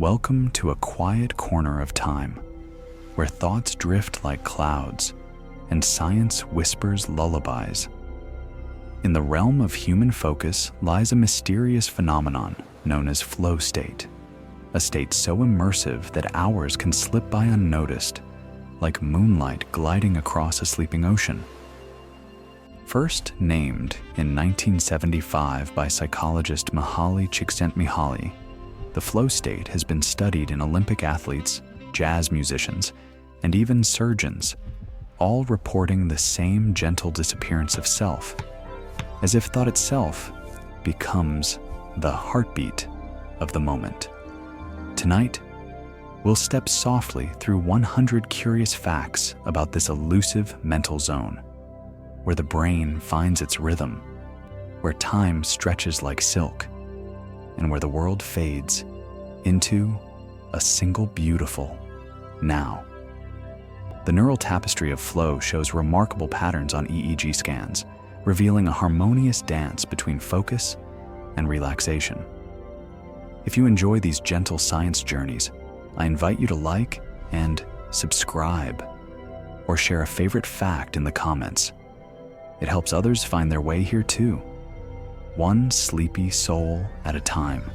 Welcome to a quiet corner of time, where thoughts drift like clouds and science whispers lullabies. In the realm of human focus lies a mysterious phenomenon known as flow state, a state so immersive that hours can slip by unnoticed, like moonlight gliding across a sleeping ocean. First named in 1975 by psychologist Mihaly Csikszentmihalyi, the flow state has been studied in Olympic athletes, jazz musicians, and even surgeons, all reporting the same gentle disappearance of self, as if thought itself becomes the heartbeat of the moment. Tonight, we'll step softly through 100 curious facts about this elusive mental zone, where the brain finds its rhythm, where time stretches like silk, and where the world fades into a single beautiful now. The neural tapestry of flow shows remarkable patterns on EEG scans, revealing a harmonious dance between focus and relaxation. If you enjoy these gentle science journeys, I invite you to like and subscribe, or share a favorite fact in the comments. It helps others find their way here too, one sleepy soul at a time.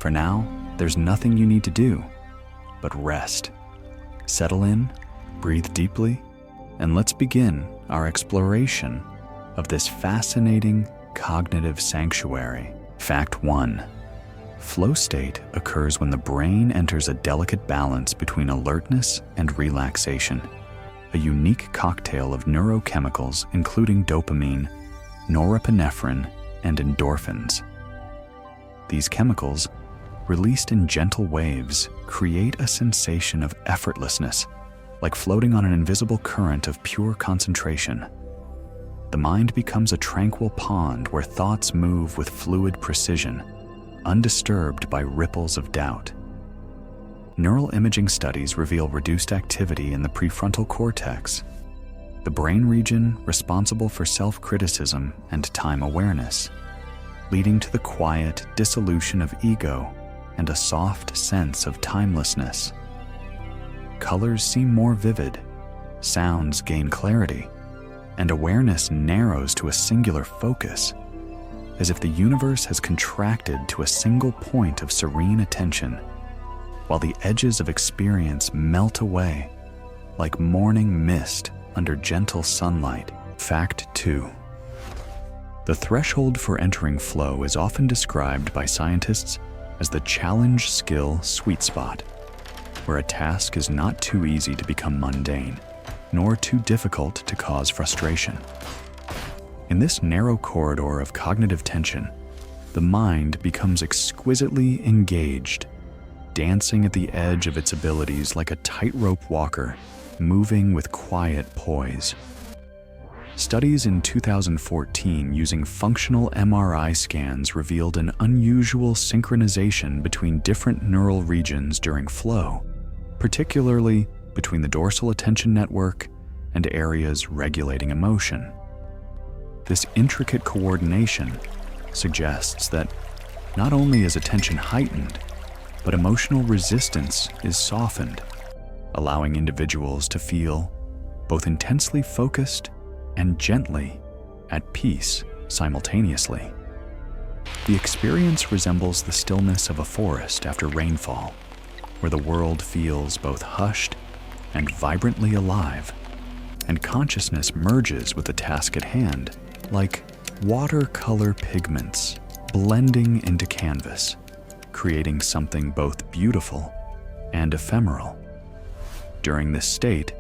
For now, there's nothing you need to do but rest. Settle in, breathe deeply, and let's begin our exploration of this fascinating cognitive sanctuary. Fact 1. Flow state occurs when the brain enters a delicate balance between alertness and relaxation, a unique cocktail of neurochemicals including dopamine, norepinephrine, and endorphins. These chemicals, released in gentle waves, create a sensation of effortlessness, like floating on an invisible current of pure concentration. The mind becomes a tranquil pond where thoughts move with fluid precision, undisturbed by ripples of doubt. Neural imaging studies reveal reduced activity in the prefrontal cortex, the brain region responsible for self-criticism and time awareness, leading to the quiet dissolution of ego and a soft sense of timelessness. Colors seem more vivid, sounds gain clarity, and awareness narrows to a singular focus, as if the universe has contracted to a single point of serene attention, while the edges of experience melt away like morning mist under gentle sunlight. Fact 2. The threshold for entering flow is often described by scientists as the challenge skill sweet spot, where a task is not too easy to become mundane, nor too difficult to cause frustration. In this narrow corridor of cognitive tension, the mind becomes exquisitely engaged, dancing at the edge of its abilities like a tightrope walker, moving with quiet poise. Studies in 2014 using functional MRI scans revealed an unusual synchronization between different neural regions during flow, particularly between the dorsal attention network and areas regulating emotion. This intricate coordination suggests that not only is attention heightened, but emotional resistance is softened, allowing individuals to feel both intensely focused and gently at peace simultaneously. The experience resembles the stillness of a forest after rainfall, where the world feels both hushed and vibrantly alive, and consciousness merges with the task at hand, like watercolor pigments blending into canvas, creating something both beautiful and ephemeral. During this state,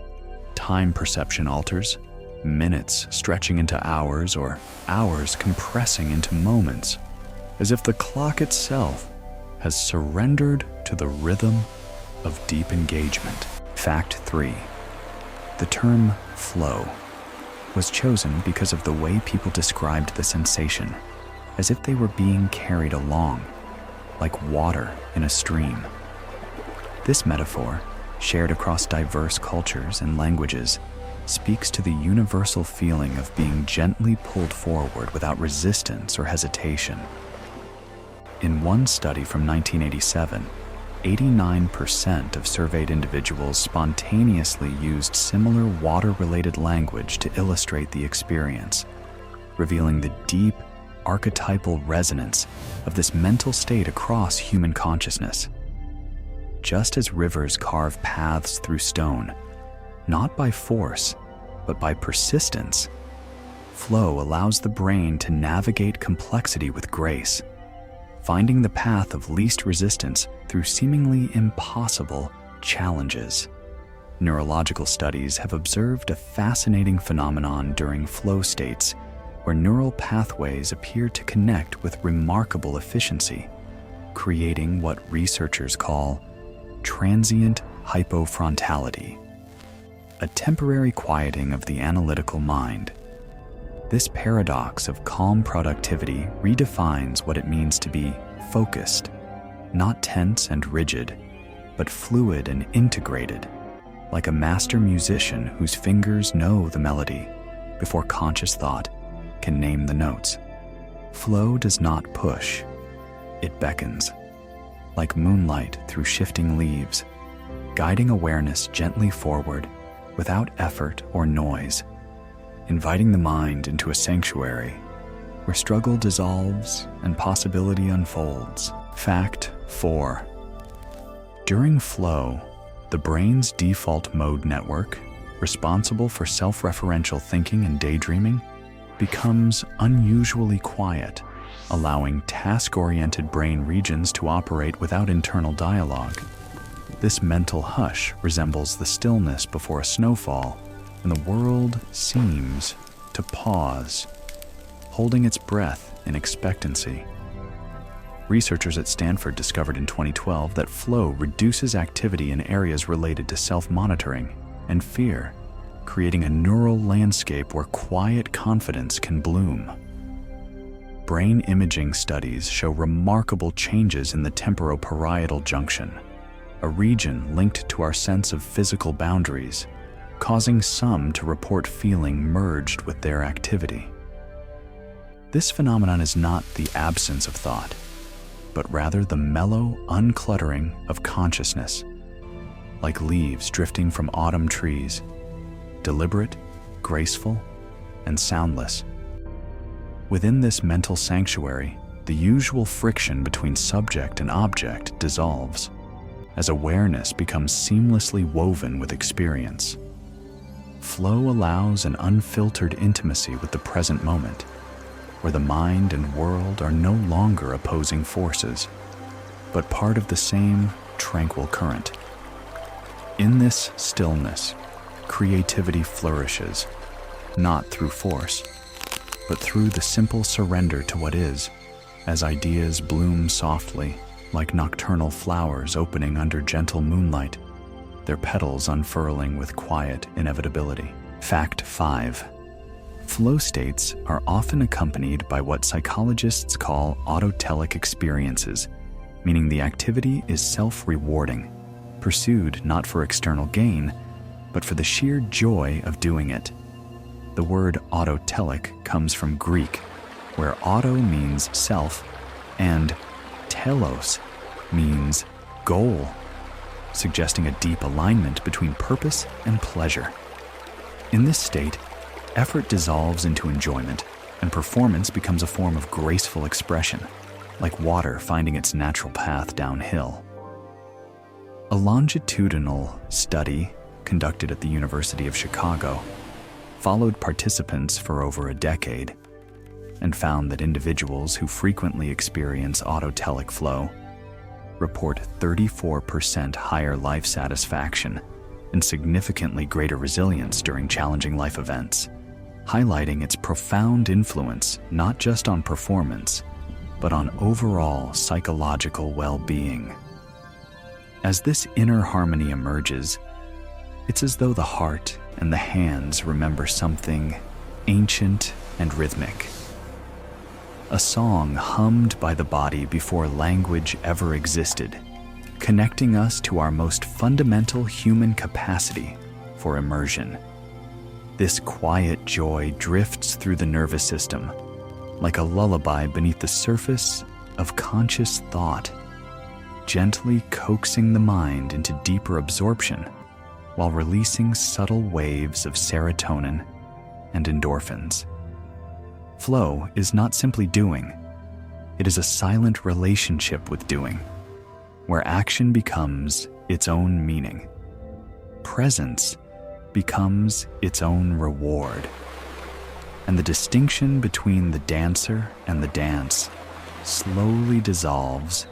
time perception alters, minutes stretching into hours or hours compressing into moments, as if the clock itself has surrendered to the rhythm of deep engagement. Fact 3. The term flow was chosen because of the way people described the sensation, as if they were being carried along, like water in a stream. This metaphor, shared across diverse cultures and languages, speaks to the universal feeling of being gently pulled forward without resistance or hesitation. In one study from 1987, 89% of surveyed individuals spontaneously used similar water-related language to illustrate the experience, revealing the deep, archetypal resonance of this mental state across human consciousness. Just as rivers carve paths through stone, not by force, but by persistence, flow allows the brain to navigate complexity with grace, finding the path of least resistance through seemingly impossible challenges. Neurological studies have observed a fascinating phenomenon during flow states where neural pathways appear to connect with remarkable efficiency, creating what researchers call transient hypofrontality, a temporary quieting of the analytical mind. This paradox of calm productivity redefines what it means to be focused, not tense and rigid, but fluid and integrated, like a master musician whose fingers know the melody before conscious thought can name the notes. Flow does not push, it beckons, like moonlight through shifting leaves, guiding awareness gently forward without effort or noise, inviting the mind into a sanctuary where struggle dissolves and possibility unfolds. Fact 4. During flow, the brain's default mode network, responsible for self-referential thinking and daydreaming, becomes unusually quiet, allowing task-oriented brain regions to operate without internal dialogue. This mental hush resembles the stillness before a snowfall, and the world seems to pause, holding its breath in expectancy. Researchers at Stanford discovered in 2012 that flow reduces activity in areas related to self-monitoring and fear, creating a neural landscape where quiet confidence can bloom. Brain imaging studies show remarkable changes in the temporoparietal junction, a region linked to our sense of physical boundaries, causing some to report feeling merged with their activity. This phenomenon is not the absence of thought, but rather the mellow uncluttering of consciousness, like leaves drifting from autumn trees, deliberate, graceful, and soundless. Within this mental sanctuary, the usual friction between subject and object dissolves, as awareness becomes seamlessly woven with experience. Flow allows an unfiltered intimacy with the present moment, where the mind and world are no longer opposing forces, but part of the same tranquil current. In this stillness, creativity flourishes, not through force, but through the simple surrender to what is, as ideas bloom softly, like nocturnal flowers opening under gentle moonlight, their petals unfurling with quiet inevitability. Fact 5. Flow states are often accompanied by what psychologists call autotelic experiences, meaning the activity is self-rewarding, pursued not for external gain, but for the sheer joy of doing it. The word autotelic comes from Greek, where auto means self and telos means goal, suggesting a deep alignment between purpose and pleasure. In this state, effort dissolves into enjoyment, and performance becomes a form of graceful expression, like water finding its natural path downhill. A longitudinal study conducted at the University of Chicago followed participants for over a decade and found that individuals who frequently experience autotelic flow report 34% higher life satisfaction and significantly greater resilience during challenging life events, highlighting its profound influence not just on performance, but on overall psychological well-being. As this inner harmony emerges, it's as though the heart and the hands remember something ancient and rhythmic. A song hummed by the body before language ever existed, connecting us to our most fundamental human capacity for immersion. This quiet joy drifts through the nervous system, like a lullaby beneath the surface of conscious thought, gently coaxing the mind into deeper absorption while releasing subtle waves of serotonin and endorphins. Flow is not simply doing, it is a silent relationship with doing, where action becomes its own meaning. Presence becomes its own reward, and the distinction between the dancer and the dance slowly dissolves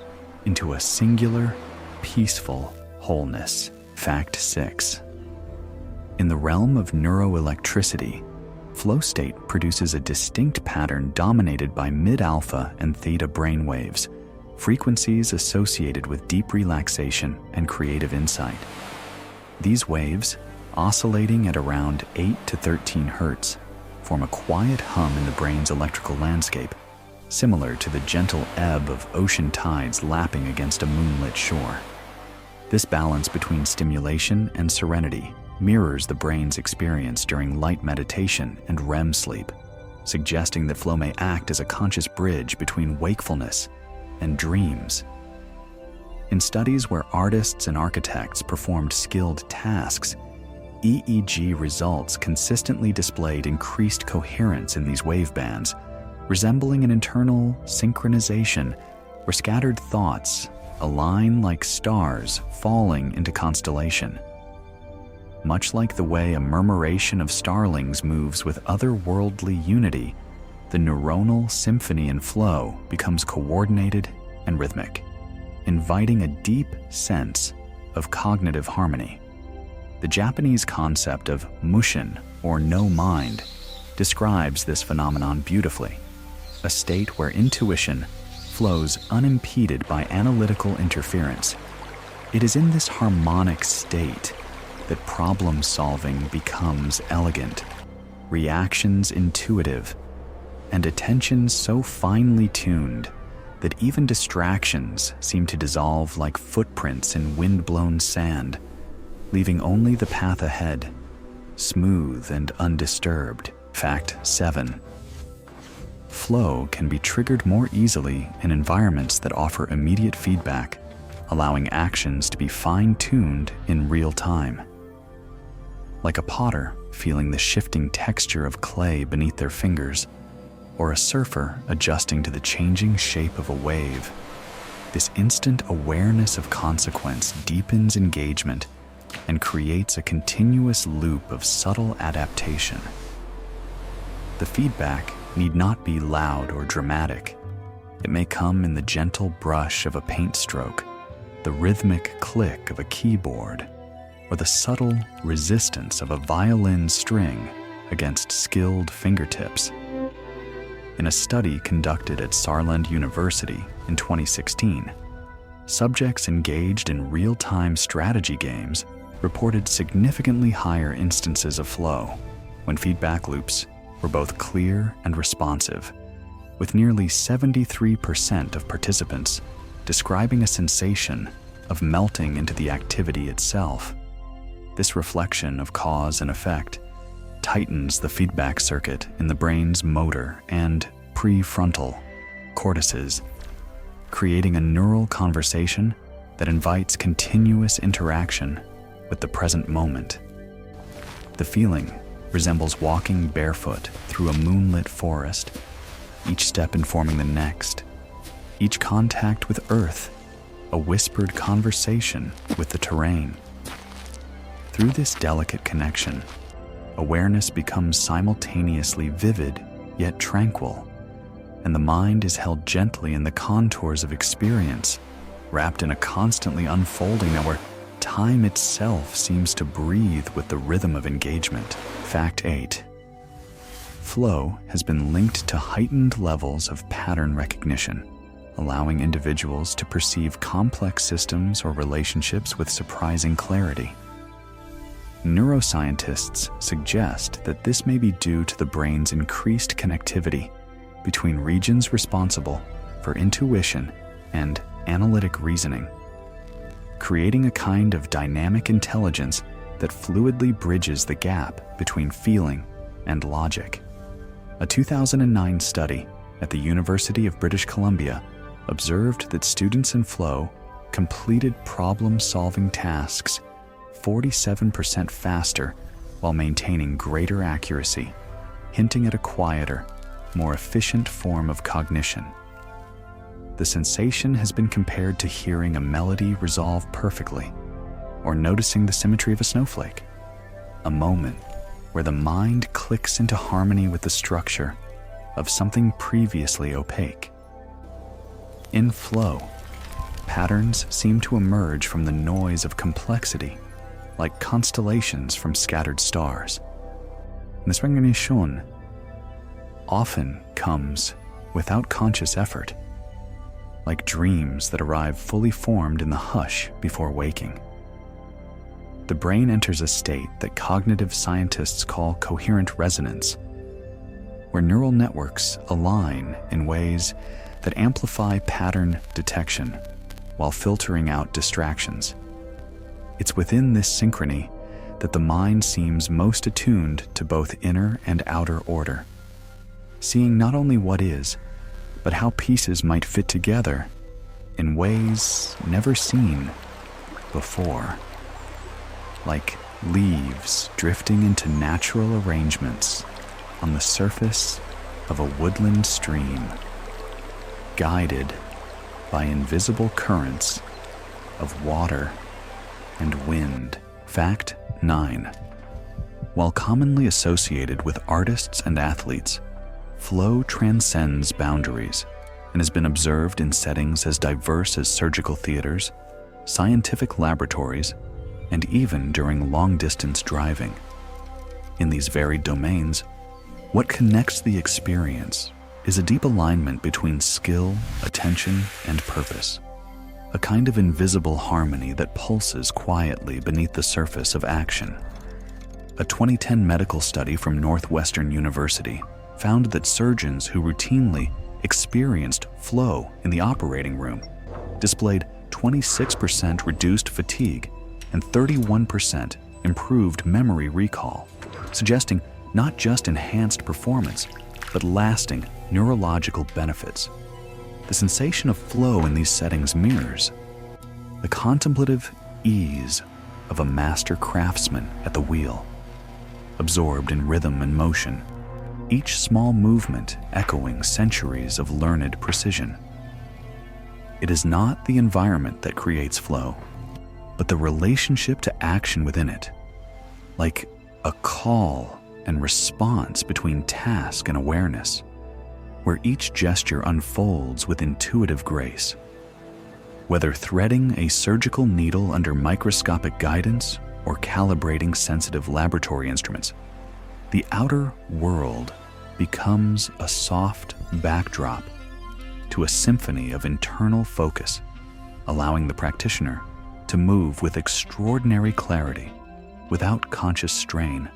into a singular, peaceful wholeness. Fact 6. In the realm of neuroelectricity, flow state produces a distinct pattern dominated by mid-alpha and theta brainwaves, frequencies associated with deep relaxation and creative insight. These waves, oscillating at around 8 to 13 hertz, form a quiet hum in the brain's electrical landscape, similar to the gentle ebb of ocean tides lapping against a moonlit shore. This balance between stimulation and serenity mirrors the brain's experience during light meditation and REM sleep, suggesting that flow may act as a conscious bridge between wakefulness and dreams. In studies where artists and architects performed skilled tasks, EEG results consistently displayed increased coherence in these wavebands, resembling an internal synchronization where scattered thoughts align like stars falling into constellation. Much like the way a murmuration of starlings moves with otherworldly unity, the neuronal symphony in flow becomes coordinated and rhythmic, inviting a deep sense of cognitive harmony. The Japanese concept of mushin, or no mind, describes this phenomenon beautifully, a state where intuition flows unimpeded by analytical interference. It is in this harmonic state that problem-solving becomes elegant, reactions intuitive, and attention so finely tuned that even distractions seem to dissolve like footprints in wind-blown sand, leaving only the path ahead, smooth and undisturbed. Fact 7. Flow can be triggered more easily in environments that offer immediate feedback, allowing actions to be fine-tuned in real time. Like a potter feeling the shifting texture of clay beneath their fingers, or a surfer adjusting to the changing shape of a wave, this instant awareness of consequence deepens engagement and creates a continuous loop of subtle adaptation. The feedback need not be loud or dramatic. It may come in the gentle brush of a paint stroke, the rhythmic click of a keyboard, or the subtle resistance of a violin string against skilled fingertips. In a study conducted at Saarland University in 2016, subjects engaged in real-time strategy games reported significantly higher instances of flow when feedback loops were both clear and responsive, with nearly 73% of participants describing a sensation of melting into the activity itself. This reflection of cause and effect tightens the feedback circuit in the brain's motor and prefrontal cortices, creating a neural conversation that invites continuous interaction with the present moment. The feeling resembles walking barefoot through a moonlit forest, each step informing the next, each contact with earth a whispered conversation with the terrain. Through this delicate connection, awareness becomes simultaneously vivid yet tranquil, and the mind is held gently in the contours of experience, wrapped in a constantly unfolding net where time itself seems to breathe with the rhythm of engagement. Fact 8. Flow has been linked to heightened levels of pattern recognition, allowing individuals to perceive complex systems or relationships with surprising clarity. Neuroscientists suggest that this may be due to the brain's increased connectivity between regions responsible for intuition and analytic reasoning, creating a kind of dynamic intelligence that fluidly bridges the gap between feeling and logic. A 2009 study at the University of British Columbia observed that students in flow completed problem-solving tasks 47% faster while maintaining greater accuracy, hinting at a quieter, more efficient form of cognition. The sensation has been compared to hearing a melody resolve perfectly, or noticing the symmetry of a snowflake, a moment where the mind clicks into harmony with the structure of something previously opaque. In flow, patterns seem to emerge from the noise of complexity, like constellations from scattered stars. This recognition often comes without conscious effort, like dreams that arrive fully formed in the hush before waking. The brain enters a state that cognitive scientists call coherent resonance, where neural networks align in ways that amplify pattern detection while filtering out distractions. It's within this synchrony that the mind seems most attuned to both inner and outer order, seeing not only what is, but how pieces might fit together in ways never seen before. Like leaves drifting into natural arrangements on the surface of a woodland stream, guided by invisible currents of water and wind. Fact 9. While commonly associated with artists and athletes, flow transcends boundaries and has been observed in settings as diverse as surgical theaters, scientific laboratories, and even during long-distance driving. In these varied domains, what connects the experience is a deep alignment between skill, attention, and purpose, a kind of invisible harmony that pulses quietly beneath the surface of action. A 2010 medical study from Northwestern University found that surgeons who routinely experienced flow in the operating room displayed 26% reduced fatigue and 31% improved memory recall, suggesting not just enhanced performance, but lasting neurological benefits. The sensation of flow in these settings mirrors the contemplative ease of a master craftsman at the wheel, absorbed in rhythm and motion, each small movement echoing centuries of learned precision. It is not the environment that creates flow, but the relationship to action within it, like a call and response between task and awareness, where each gesture unfolds with intuitive grace. Whether threading a surgical needle under microscopic guidance or calibrating sensitive laboratory instruments, the outer world becomes a soft backdrop to a symphony of internal focus, allowing the practitioner to move with extraordinary clarity without conscious strain,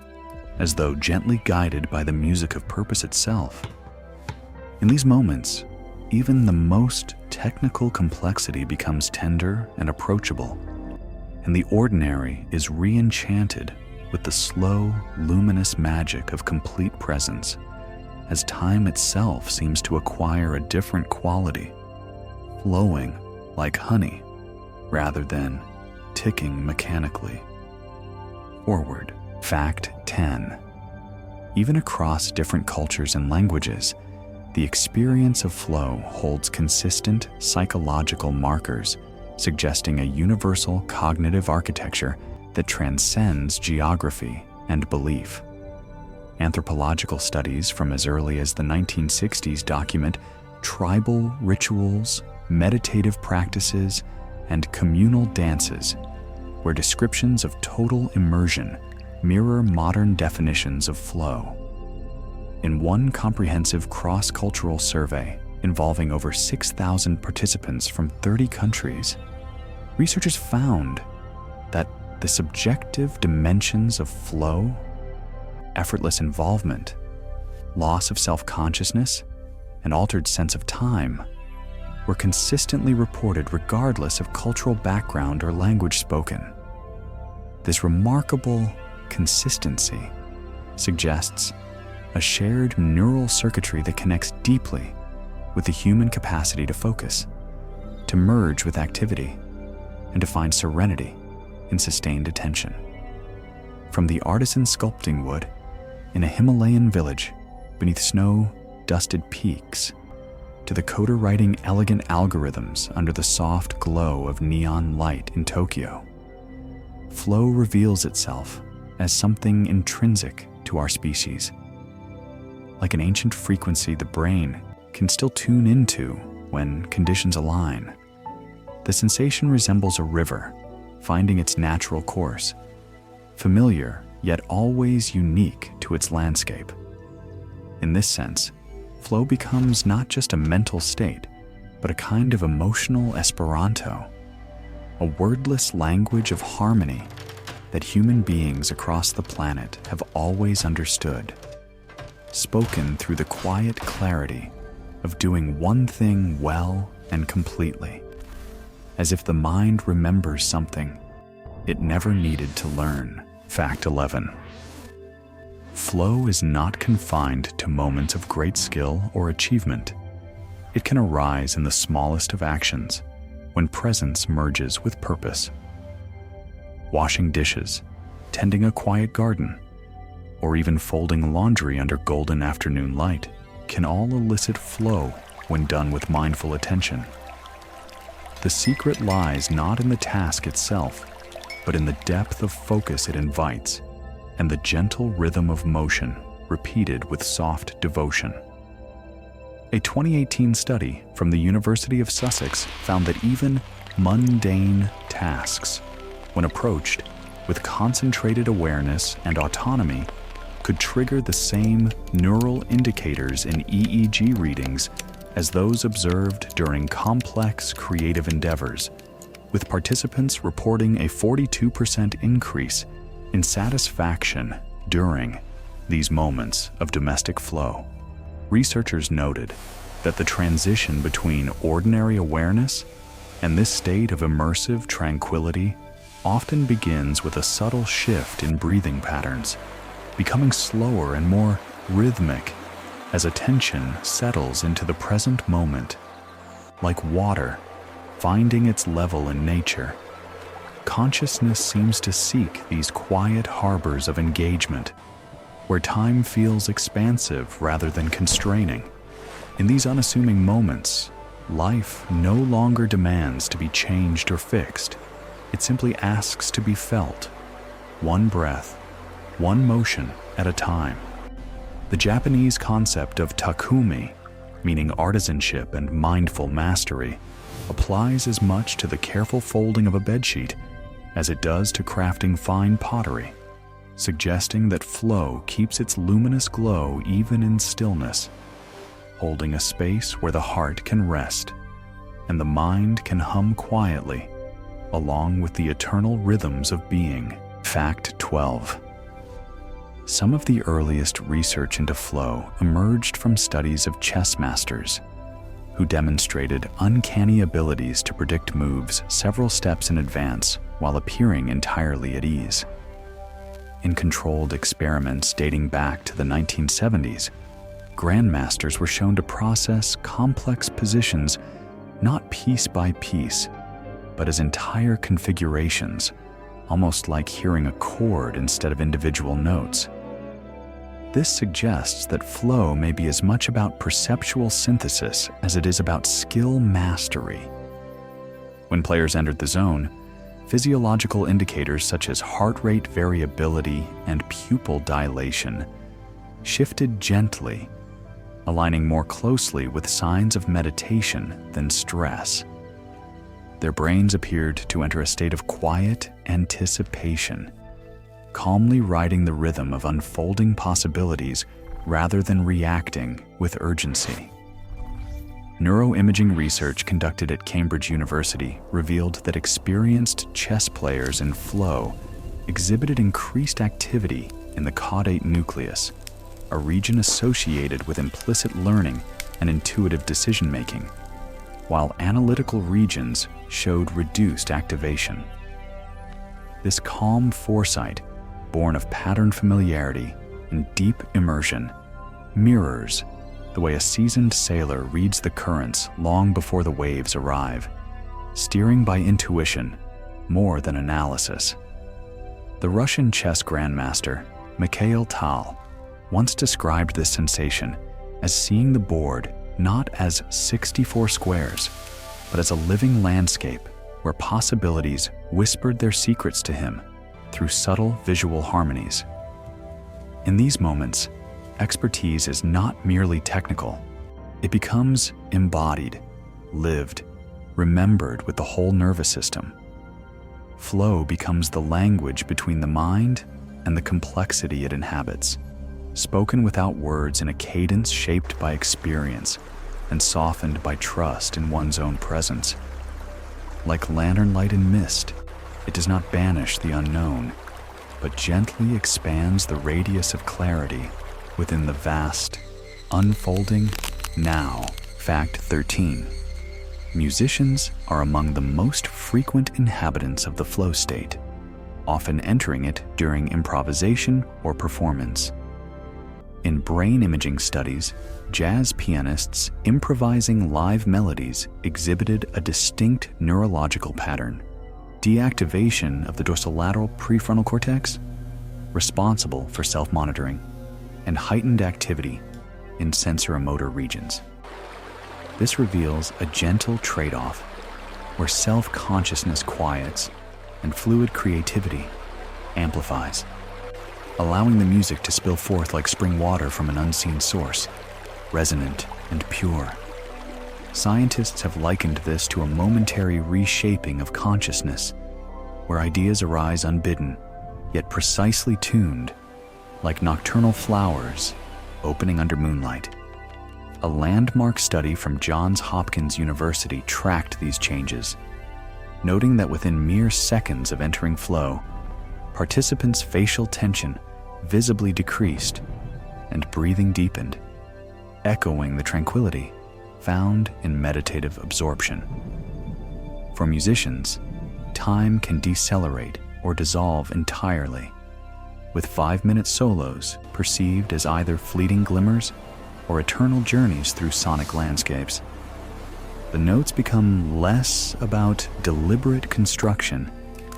as though gently guided by the music of purpose itself. In these moments, even the most technical complexity becomes tender and approachable, and the ordinary is re-enchanted with the slow, luminous magic of complete presence, as time itself seems to acquire a different quality, flowing like honey rather than ticking mechanically. Forward. Fact 10. Even across different cultures and languages, the experience of flow holds consistent psychological markers, suggesting a universal cognitive architecture that transcends geography and belief. Anthropological studies from as early as the 1960s document tribal rituals, meditative practices, and communal dances, where descriptions of total immersion mirror modern definitions of flow. In one comprehensive cross-cultural survey involving over 6,000 participants from 30 countries, researchers found that the subjective dimensions of flow, effortless involvement, loss of self-consciousness, and altered sense of time were consistently reported regardless of cultural background or language spoken. This remarkable consistency suggests a shared neural circuitry that connects deeply with the human capacity to focus, to merge with activity, and to find serenity in sustained attention. From the artisan sculpting wood in a Himalayan village beneath snow-dusted peaks, to the coder writing elegant algorithms under the soft glow of neon light in Tokyo, flow reveals itself as something intrinsic to our species. Like an ancient frequency the brain can still tune into when conditions align, the sensation resembles a river finding its natural course, familiar yet always unique to its landscape. In this sense, flow becomes not just a mental state, but a kind of emotional Esperanto, a wordless language of harmony that human beings across the planet have always understood, spoken through the quiet clarity of doing one thing well and completely, as if the mind remembers something it never needed to learn. Fact 11. Flow is not confined to moments of great skill or achievement. It can arise in the smallest of actions, when presence merges with purpose. Washing dishes, tending a quiet garden, or even folding laundry under golden afternoon light can all elicit flow when done with mindful attention. The secret lies not in the task itself, but in the depth of focus it invites and the gentle rhythm of motion repeated with soft devotion. A 2018 study from the University of Sussex found that even mundane tasks, when approached with concentrated awareness and autonomy, could trigger the same neural indicators in EEG readings as those observed during complex creative endeavors, with participants reporting a 42% increase in satisfaction during these moments of domestic flow. Researchers noted that the transition between ordinary awareness and this state of immersive tranquility often begins with a subtle shift in breathing patterns, becoming slower and more rhythmic as attention settles into the present moment. Like water finding its level in nature, consciousness seems to seek these quiet harbors of engagement, where time feels expansive rather than constraining. In these unassuming moments, life no longer demands to be changed or fixed. It simply asks to be felt, one breath, one motion at a time. The Japanese concept of takumi, meaning artisanship and mindful mastery, applies as much to the careful folding of a bedsheet as it does to crafting fine pottery, suggesting that flow keeps its luminous glow even in stillness, holding a space where the heart can rest and the mind can hum quietly, along with the eternal rhythms of being. Fact 12. Some of the earliest research into flow emerged from studies of chess masters who demonstrated uncanny abilities to predict moves several steps in advance while appearing entirely at ease. In controlled experiments dating back to the 1970s, grandmasters were shown to process complex positions not piece by piece, but as entire configurations, almost like hearing a chord instead of individual notes. This suggests that flow may be as much about perceptual synthesis as it is about skill mastery. When players entered the zone, physiological indicators such as heart rate variability and pupil dilation shifted gently, aligning more closely with signs of meditation than stress. Their brains appeared to enter a state of quiet anticipation, calmly riding the rhythm of unfolding possibilities rather than reacting with urgency. Neuroimaging research conducted at Cambridge University revealed that experienced chess players in flow exhibited increased activity in the caudate nucleus, a region associated with implicit learning and intuitive decision-making, while analytical regions showed reduced activation. This calm foresight, born of pattern familiarity and deep immersion, mirrors the way a seasoned sailor reads the currents long before the waves arrive, steering by intuition more than analysis. The Russian chess grandmaster Mikhail Tal once described this sensation as seeing the board not as 64 squares, but as a living landscape where possibilities whispered their secrets to him through subtle visual harmonies. In these moments, expertise is not merely technical. It becomes embodied, lived, remembered with the whole nervous system. Flow becomes the language between the mind and the complexity it inhabits, spoken without words in a cadence shaped by experience and softened by trust in one's own presence. Like lantern light in mist, it does not banish the unknown, but gently expands the radius of clarity within the vast, unfolding now. Fact 13. Musicians are among the most frequent inhabitants of the flow state, often entering it during improvisation or performance. In brain imaging studies, jazz pianists improvising live melodies exhibited a distinct neurological pattern: deactivation of the dorsolateral prefrontal cortex, responsible for self-monitoring, and heightened activity in sensoromotor regions. This reveals a gentle trade-off where self-consciousness quiets and fluid creativity amplifies, allowing the music to spill forth like spring water from an unseen source, resonant and pure. Scientists have likened this to a momentary reshaping of consciousness, where ideas arise unbidden, yet precisely tuned, like nocturnal flowers opening under moonlight. A landmark study from Johns Hopkins University tracked these changes, noting that within mere seconds of entering flow, participants' facial tension visibly decreased and breathing deepened, echoing the tranquility found in meditative absorption. For musicians, time can decelerate or dissolve entirely, with 5-minute solos perceived as either fleeting glimmers or eternal journeys through sonic landscapes. The notes become less about deliberate construction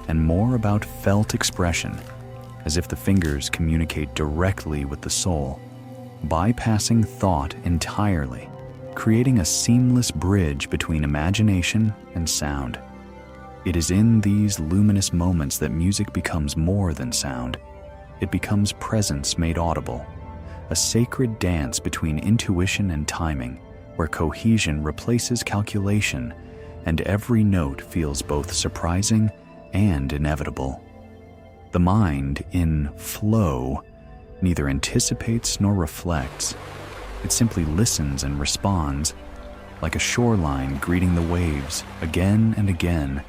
and more about felt expression, as if the fingers communicate directly with the soul, bypassing thought entirely, creating a seamless bridge between imagination and sound. It is in these luminous moments that music becomes more than sound. It becomes presence made audible, a sacred dance between intuition and timing, where cohesion replaces calculation and every note feels both surprising and inevitable. The mind, in flow, neither anticipates nor reflects. It simply listens and responds, like a shoreline greeting the waves again and again,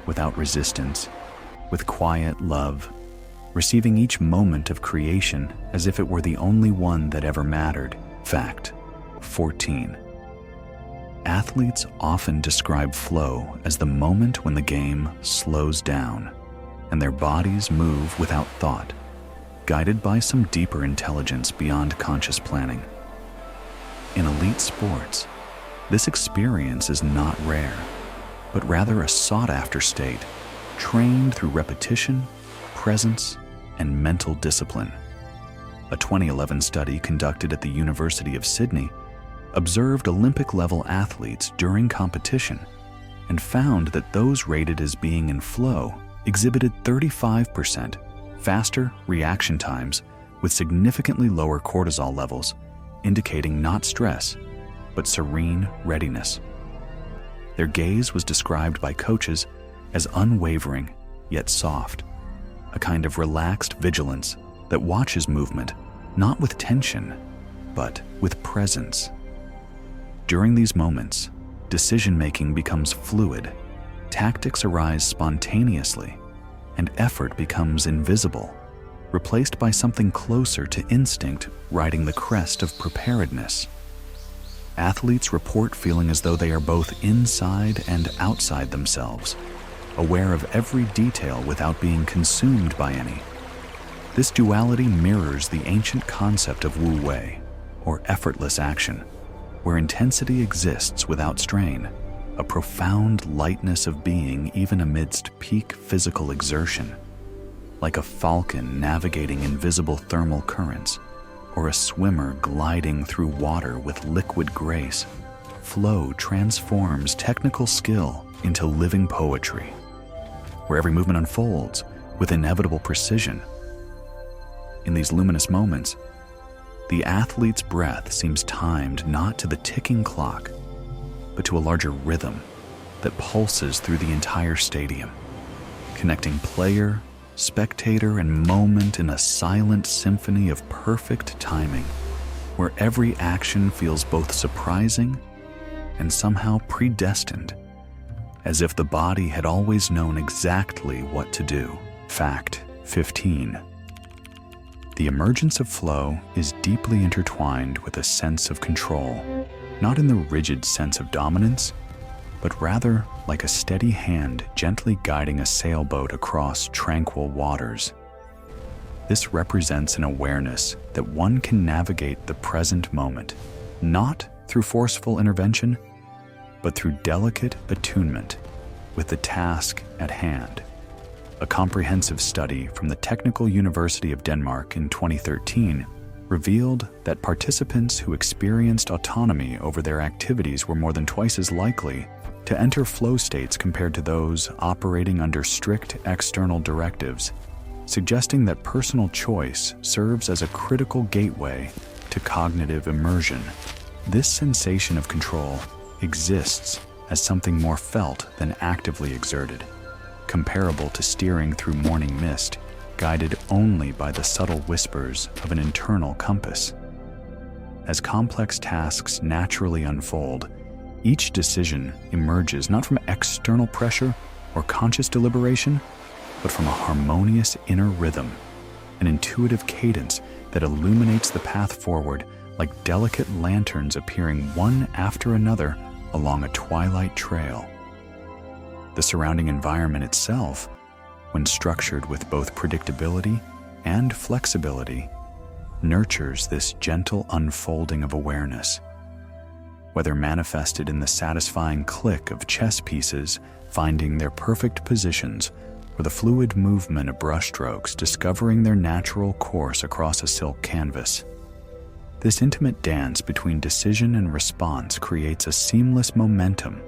without resistance, with quiet love, receiving each moment of creation as if it were the only one that ever mattered. Fact 14. Athletes often describe flow as the moment when the game slows down and their bodies move without thought, guided by some deeper intelligence beyond conscious planning. In elite sports, this experience is not rare, but rather a sought-after state, trained through repetition, presence, and mental discipline. A 2011 study conducted at the University of Sydney observed Olympic-level athletes during competition and found that those rated as being in flow exhibited 35% faster reaction times with significantly lower cortisol levels, indicating not stress, but serene readiness. Their gaze was described by coaches as unwavering yet soft, a kind of relaxed vigilance that watches movement not with tension, but with presence. During these moments, decision-making becomes fluid, tactics arise spontaneously, and effort becomes invisible, replaced by something closer to instinct riding the crest of preparedness. Athletes report feeling as though they are both inside and outside themselves, aware of every detail without being consumed by any. This duality mirrors the ancient concept of Wu Wei, or effortless action, where intensity exists without strain, a a profound lightness of being even amidst peak physical exertion, like a falcon navigating invisible thermal currents, or a swimmer gliding through water with liquid grace. Flow transforms technical skill into living poetry, where every movement unfolds with inevitable precision. In these luminous moments, the athlete's breath seems timed not to the ticking clock, but to a larger rhythm that pulses through the entire stadium, connecting player, spectator, and moment in a silent symphony of perfect timing, where every action feels both surprising and somehow predestined, as if the body had always known exactly what to do. Fact 15. The emergence of flow is deeply intertwined with a sense of control, not in the rigid sense of dominance, but rather like a steady hand gently guiding a sailboat across tranquil waters. This represents an awareness that one can navigate the present moment, not through forceful intervention, but through delicate attunement with the task at hand. A comprehensive study from the Technical University of Denmark in 2013 revealed that participants who experienced autonomy over their activities were more than twice as likely to enter flow states compared to those operating under strict external directives, suggesting that personal choice serves as a critical gateway to cognitive immersion. This sensation of control exists as something more felt than actively exerted, comparable to steering through morning mist, guided only by the subtle whispers of an internal compass. As complex tasks naturally unfold, each decision emerges not from external pressure or conscious deliberation, but from a harmonious inner rhythm, an intuitive cadence that illuminates the path forward like delicate lanterns appearing one after another along a twilight trail. The surrounding environment itself, when structured with both predictability and flexibility, nurtures this gentle unfolding of awareness. Whether manifested in the satisfying click of chess pieces finding their perfect positions, or the fluid movement of brushstrokes discovering their natural course across a silk canvas, this intimate dance between decision and response creates a seamless momentum,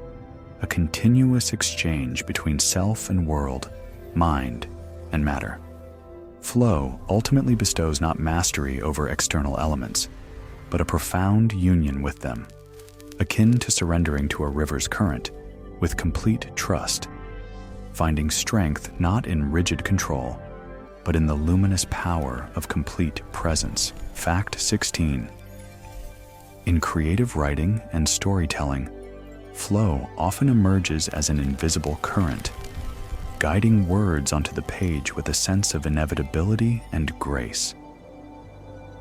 a continuous exchange between self and world, mind and matter. Flow ultimately bestows not mastery over external elements, but a profound union with them, akin to surrendering to a river's current with complete trust, finding strength not in rigid control, but in the luminous power of complete presence. Fact 16. In creative writing and storytelling, flow often emerges as an invisible current, guiding words onto the page with a sense of inevitability and grace.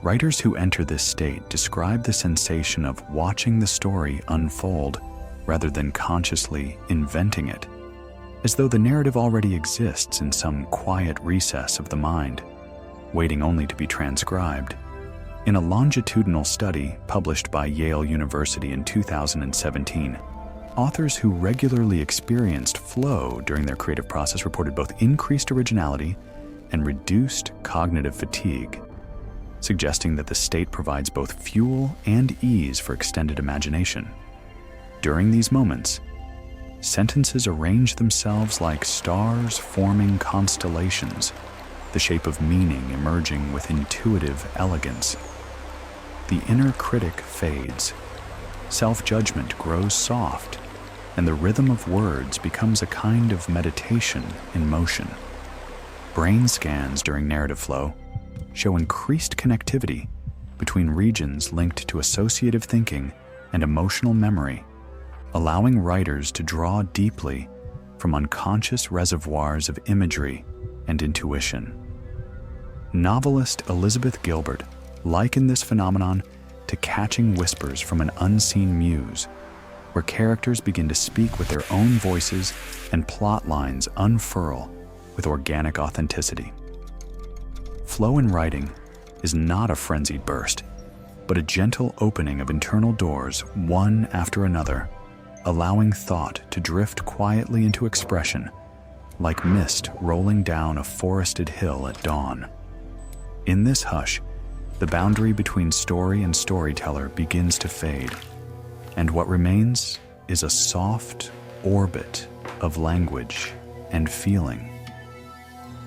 Writers who enter this state describe the sensation of watching the story unfold rather than consciously inventing it, as though the narrative already exists in some quiet recess of the mind, waiting only to be transcribed. In a longitudinal study published by Yale University in 2017, authors who regularly experienced flow during their creative process reported both increased originality and reduced cognitive fatigue, suggesting that the state provides both fuel and ease for extended imagination. During these moments, sentences arrange themselves like stars forming constellations, the shape of meaning emerging with intuitive elegance. The inner critic fades, self-judgment grows soft, and the rhythm of words becomes a kind of meditation in motion. Brain scans during narrative flow show increased connectivity between regions linked to associative thinking and emotional memory, allowing writers to draw deeply from unconscious reservoirs of imagery and intuition. Novelist Elizabeth Gilbert likened this phenomenon to catching whispers from an unseen muse, where characters begin to speak with their own voices and plot lines unfurl with organic authenticity. Flow in writing is not a frenzied burst, but a gentle opening of internal doors, one after another, allowing thought to drift quietly into expression, like mist rolling down a forested hill at dawn. In this hush, the boundary between story and storyteller begins to fade, and what remains is a soft orbit of language and feeling,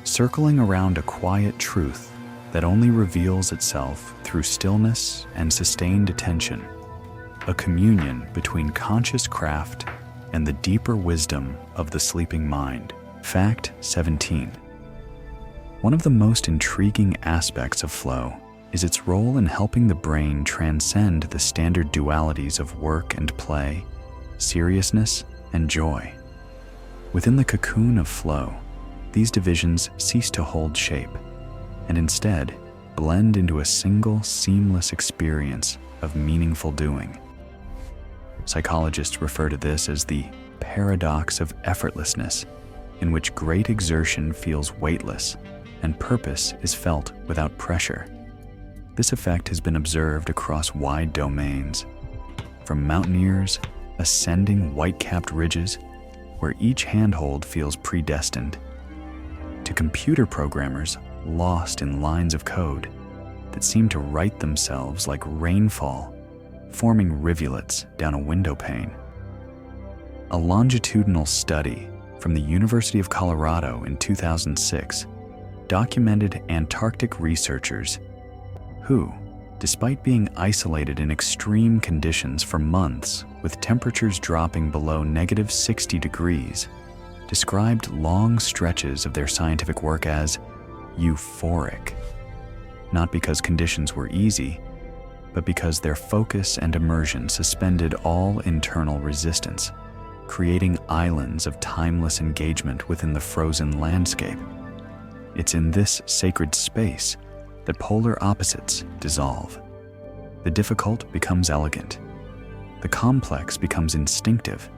circling around a quiet truth that only reveals itself through stillness and sustained attention, a communion between conscious craft and the deeper wisdom of the sleeping mind. Fact 17. One of the most intriguing aspects of flow is its role in helping the brain transcend the standard dualities of work and play, seriousness and joy. Within the cocoon of flow, these divisions cease to hold shape and instead blend into a single seamless experience of meaningful doing. Psychologists refer to this as the paradox of effortlessness, in which great exertion feels weightless and purpose is felt without pressure. This effect has been observed across wide domains, from mountaineers ascending white-capped ridges where each handhold feels predestined, to computer programmers lost in lines of code that seem to write themselves like rainfall, forming rivulets down a window pane. A longitudinal study from the University of Colorado in 2006 documented Antarctic researchers who, despite being isolated in extreme conditions for months with temperatures dropping below -60 degrees, described long stretches of their scientific work as euphoric, not because conditions were easy, but because their focus and immersion suspended all internal resistance, creating islands of timeless engagement within the frozen landscape. It's in this sacred space that polar opposites dissolve. The difficult becomes elegant, the complex becomes instinctive,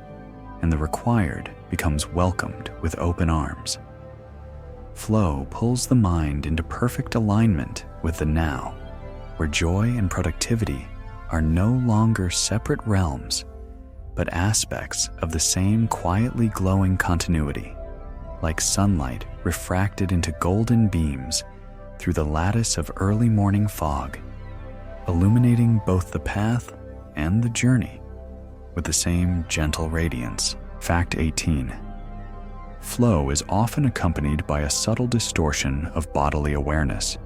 and the required becomes welcomed with open arms. Flow pulls the mind into perfect alignment with the now, where joy and productivity are no longer separate realms, but aspects of the same quietly glowing continuity, like sunlight refracted into golden beams through the lattice of early morning fog, illuminating both the path and the journey with the same gentle radiance. Fact 18. Flow is often accompanied by a subtle distortion of bodily awareness,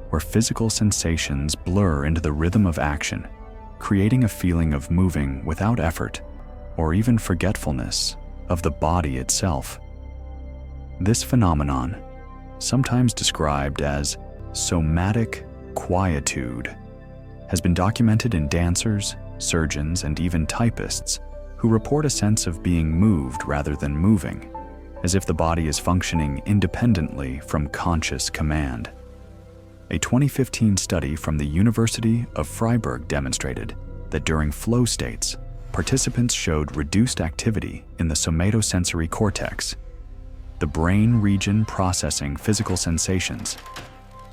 where physical sensations blur into the rhythm of action, creating a feeling of moving without effort or even forgetfulness of the body itself. This phenomenon, sometimes described as somatic quietude, has been documented in dancers, surgeons, and even typists who report a sense of being moved rather than moving, as if the body is functioning independently from conscious command. A 2015 study from the University of Freiburg demonstrated that during flow states, participants showed reduced activity in the somatosensory cortex, the brain region processing physical sensations,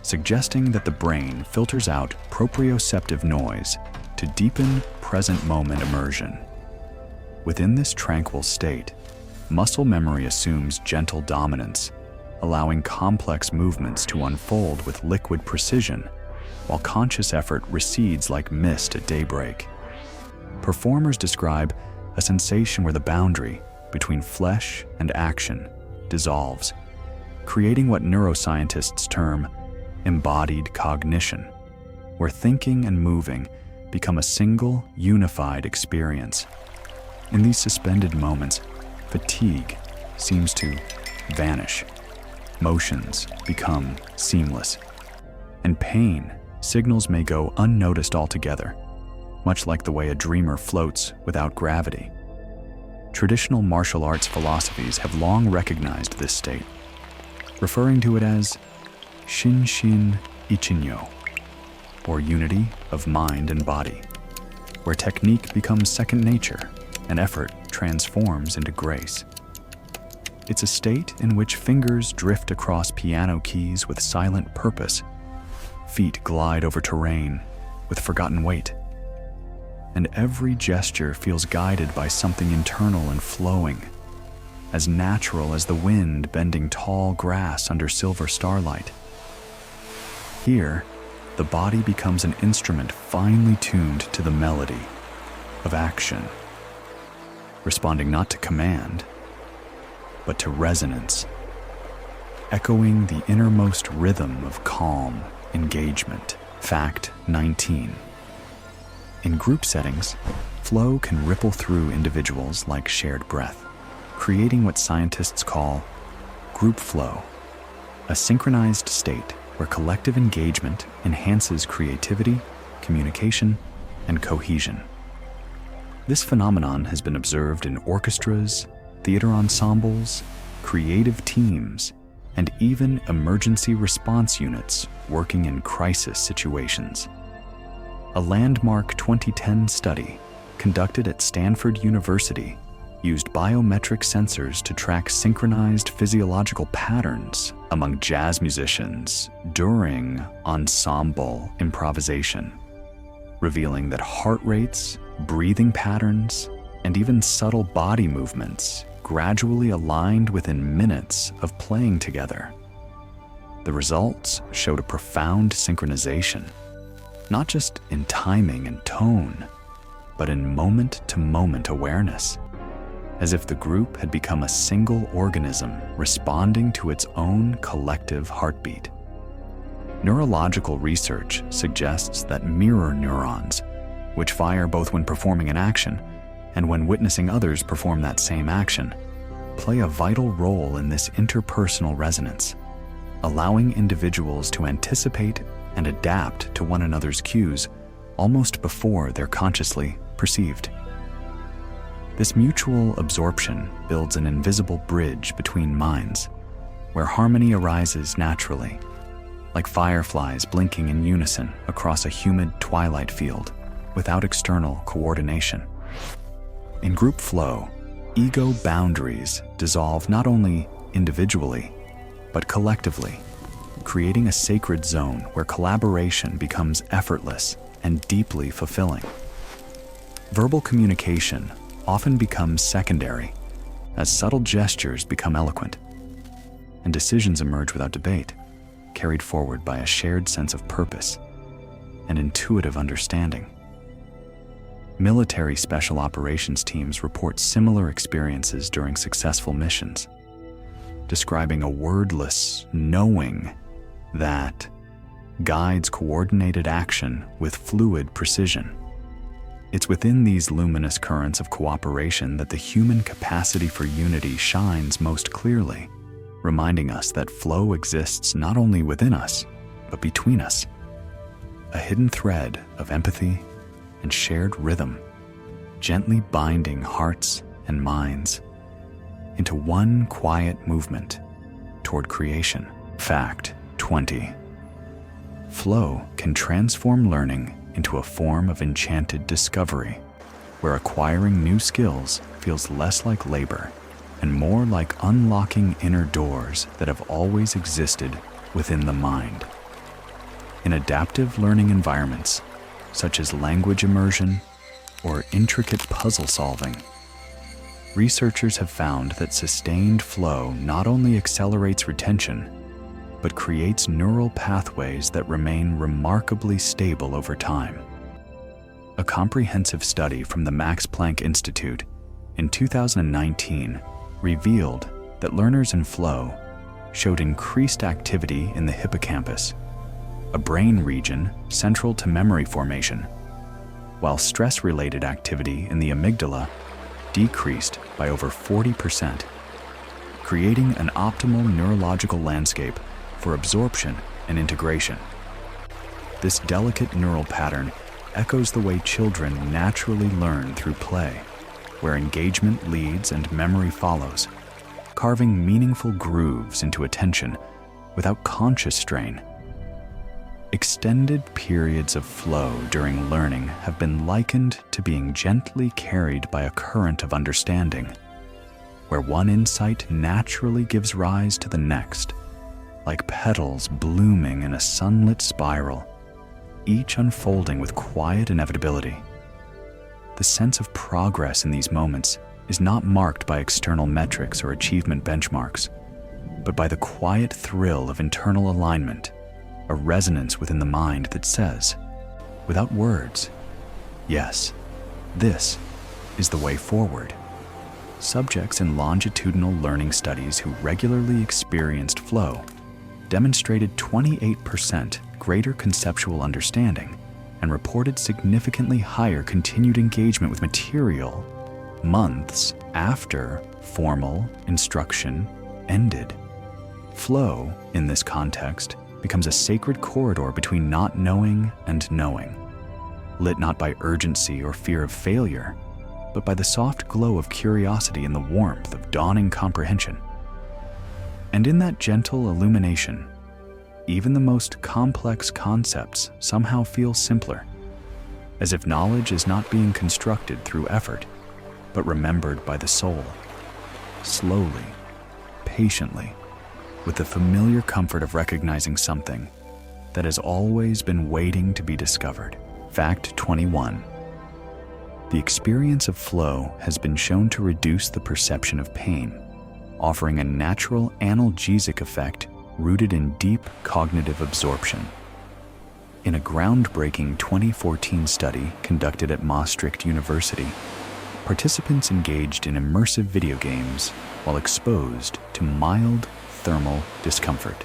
suggesting that the brain filters out proprioceptive noise to deepen present moment immersion. Within this tranquil state, muscle memory assumes gentle dominance, allowing complex movements to unfold with liquid precision, while conscious effort recedes like mist at daybreak. Performers describe a sensation where the boundary between flesh and action dissolves, creating what neuroscientists term embodied cognition, where thinking and moving become a single, unified experience. In these suspended moments, fatigue seems to vanish, motions become seamless, and pain signals may go unnoticed altogether, much like the way a dreamer floats without gravity. Traditional martial arts philosophies have long recognized this state, referring to it as Shinshin Ichinyo, or unity of mind and body, where technique becomes second nature and effort transforms into grace. It's a state in which fingers drift across piano keys with silent purpose, feet glide over terrain with forgotten weight, and every gesture feels guided by something internal and flowing, as natural as the wind bending tall grass under silver starlight. Here, the body becomes an instrument finely tuned to the melody of action, responding not to command, but to resonance, echoing the innermost rhythm of calm engagement. Fact 19. In group settings, flow can ripple through individuals like shared breath, creating what scientists call group flow, a synchronized state where collective engagement enhances creativity, communication, and cohesion. This phenomenon has been observed in orchestras, theater ensembles, creative teams, and even emergency response units working in crisis situations. A landmark 2010 study conducted at Stanford University used biometric sensors to track synchronized physiological patterns among jazz musicians during ensemble improvisation, revealing that heart rates, breathing patterns, and even subtle body movements gradually aligned within minutes of playing together. The results showed a profound synchronization, not just in timing and tone, but in moment-to-moment awareness, as if the group had become a single organism responding to its own collective heartbeat. Neurological research suggests that mirror neurons, which fire both when performing an action and when witnessing others perform that same action, play a vital role in this interpersonal resonance, allowing individuals to anticipate and adapt to one another's cues almost before they're consciously perceived. This mutual absorption builds an invisible bridge between minds, where harmony arises naturally, like fireflies blinking in unison across a humid twilight field without external coordination. In group flow, ego boundaries dissolve not only individually, but collectively, creating a sacred zone where collaboration becomes effortless and deeply fulfilling. Verbal communication often becomes secondary as subtle gestures become eloquent, and decisions emerge without debate, carried forward by a shared sense of purpose and intuitive understanding. Military special operations teams report similar experiences during successful missions, describing a wordless knowing that guides coordinated action with fluid precision. It's within these luminous currents of cooperation that the human capacity for unity shines most clearly, reminding us that flow exists not only within us, but between us, a hidden thread of empathy and shared rhythm, gently binding hearts and minds into one quiet movement toward creation. Fact 20. Flow can transform learning into a form of enchanted discovery, where acquiring new skills feels less like labor and more like unlocking inner doors that have always existed within the mind. In adaptive learning environments, such as language immersion or intricate puzzle solving, researchers have found that sustained flow not only accelerates retention, but creates neural pathways that remain remarkably stable over time. A comprehensive study from the Max Planck Institute in 2019 revealed that learners in flow showed increased activity in the hippocampus, a brain region central to memory formation, while stress-related activity in the amygdala decreased by over 40%, creating an optimal neurological landscape for absorption and integration. This delicate neural pattern echoes the way children naturally learn through play, where engagement leads and memory follows, carving meaningful grooves into attention without conscious strain. Extended periods of flow during learning have been likened to being gently carried by a current of understanding, where one insight naturally gives rise to the next, like petals blooming in a sunlit spiral, each unfolding with quiet inevitability. the sense of progress in these moments is not marked by external metrics or achievement benchmarks, but by the quiet thrill of internal alignment, a resonance within the mind that says, without words, yes, this is the way forward. Subjects in longitudinal learning studies who regularly experienced flow demonstrated 28% greater conceptual understanding and reported significantly higher continued engagement with material months after formal instruction ended. Flow, in this context, becomes a sacred corridor between not knowing and knowing, lit not by urgency or fear of failure, but by the soft glow of curiosity and the warmth of dawning comprehension. And in that gentle illumination, even the most complex concepts somehow feel simpler, as if knowledge is not being constructed through effort, but remembered by the soul, slowly, patiently, with the familiar comfort of recognizing something that has always been waiting to be discovered. Fact 21. The experience of flow has been shown to reduce the perception of pain, offering a natural analgesic effect rooted in deep cognitive absorption. In a groundbreaking 2014 study conducted at Maastricht University, participants engaged in immersive video games while exposed to mild thermal discomfort.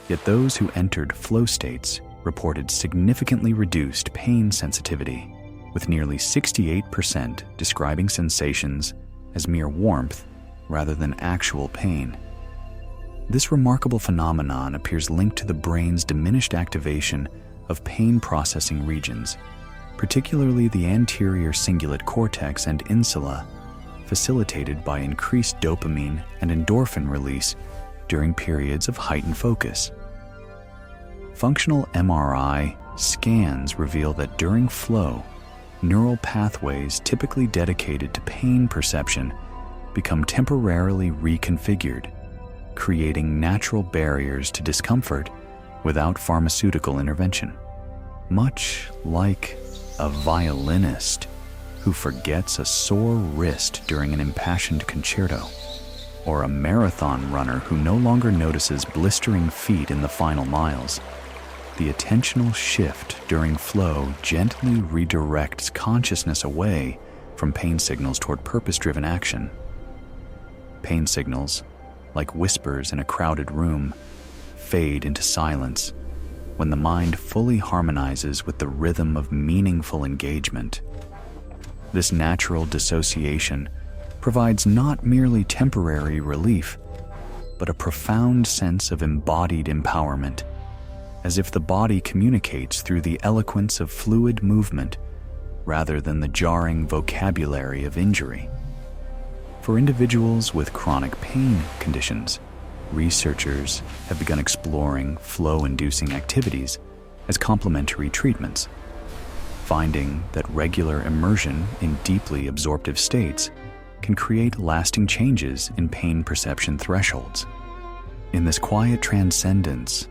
Yet those who entered flow states reported significantly reduced pain sensitivity, with nearly 68% describing sensations as mere warmth rather than actual pain. This remarkable phenomenon appears linked to the brain's diminished activation of pain processing regions, particularly the anterior cingulate cortex and insula, facilitated by increased dopamine and endorphin release during periods of heightened focus. Functional MRI scans reveal that during flow, neural pathways typically dedicated to pain perception become temporarily reconfigured, creating natural barriers to discomfort without pharmaceutical intervention. Much like a violinist who forgets a sore wrist during an impassioned concerto, or a marathon runner who no longer notices blistering feet in the final miles, the attentional shift during flow gently redirects consciousness away from pain signals toward purpose-driven action. Pain signals, like whispers in a crowded room, fade into silence when the mind fully harmonizes with the rhythm of meaningful engagement. This natural dissociation provides not merely temporary relief, but a profound sense of embodied empowerment, as if the body communicates through the eloquence of fluid movement rather than the jarring vocabulary of injury. For individuals with chronic pain conditions, researchers have begun exploring flow-inducing activities as complementary treatments, finding that regular immersion in deeply absorptive states can create lasting changes in pain perception thresholds. In this quiet transcendence,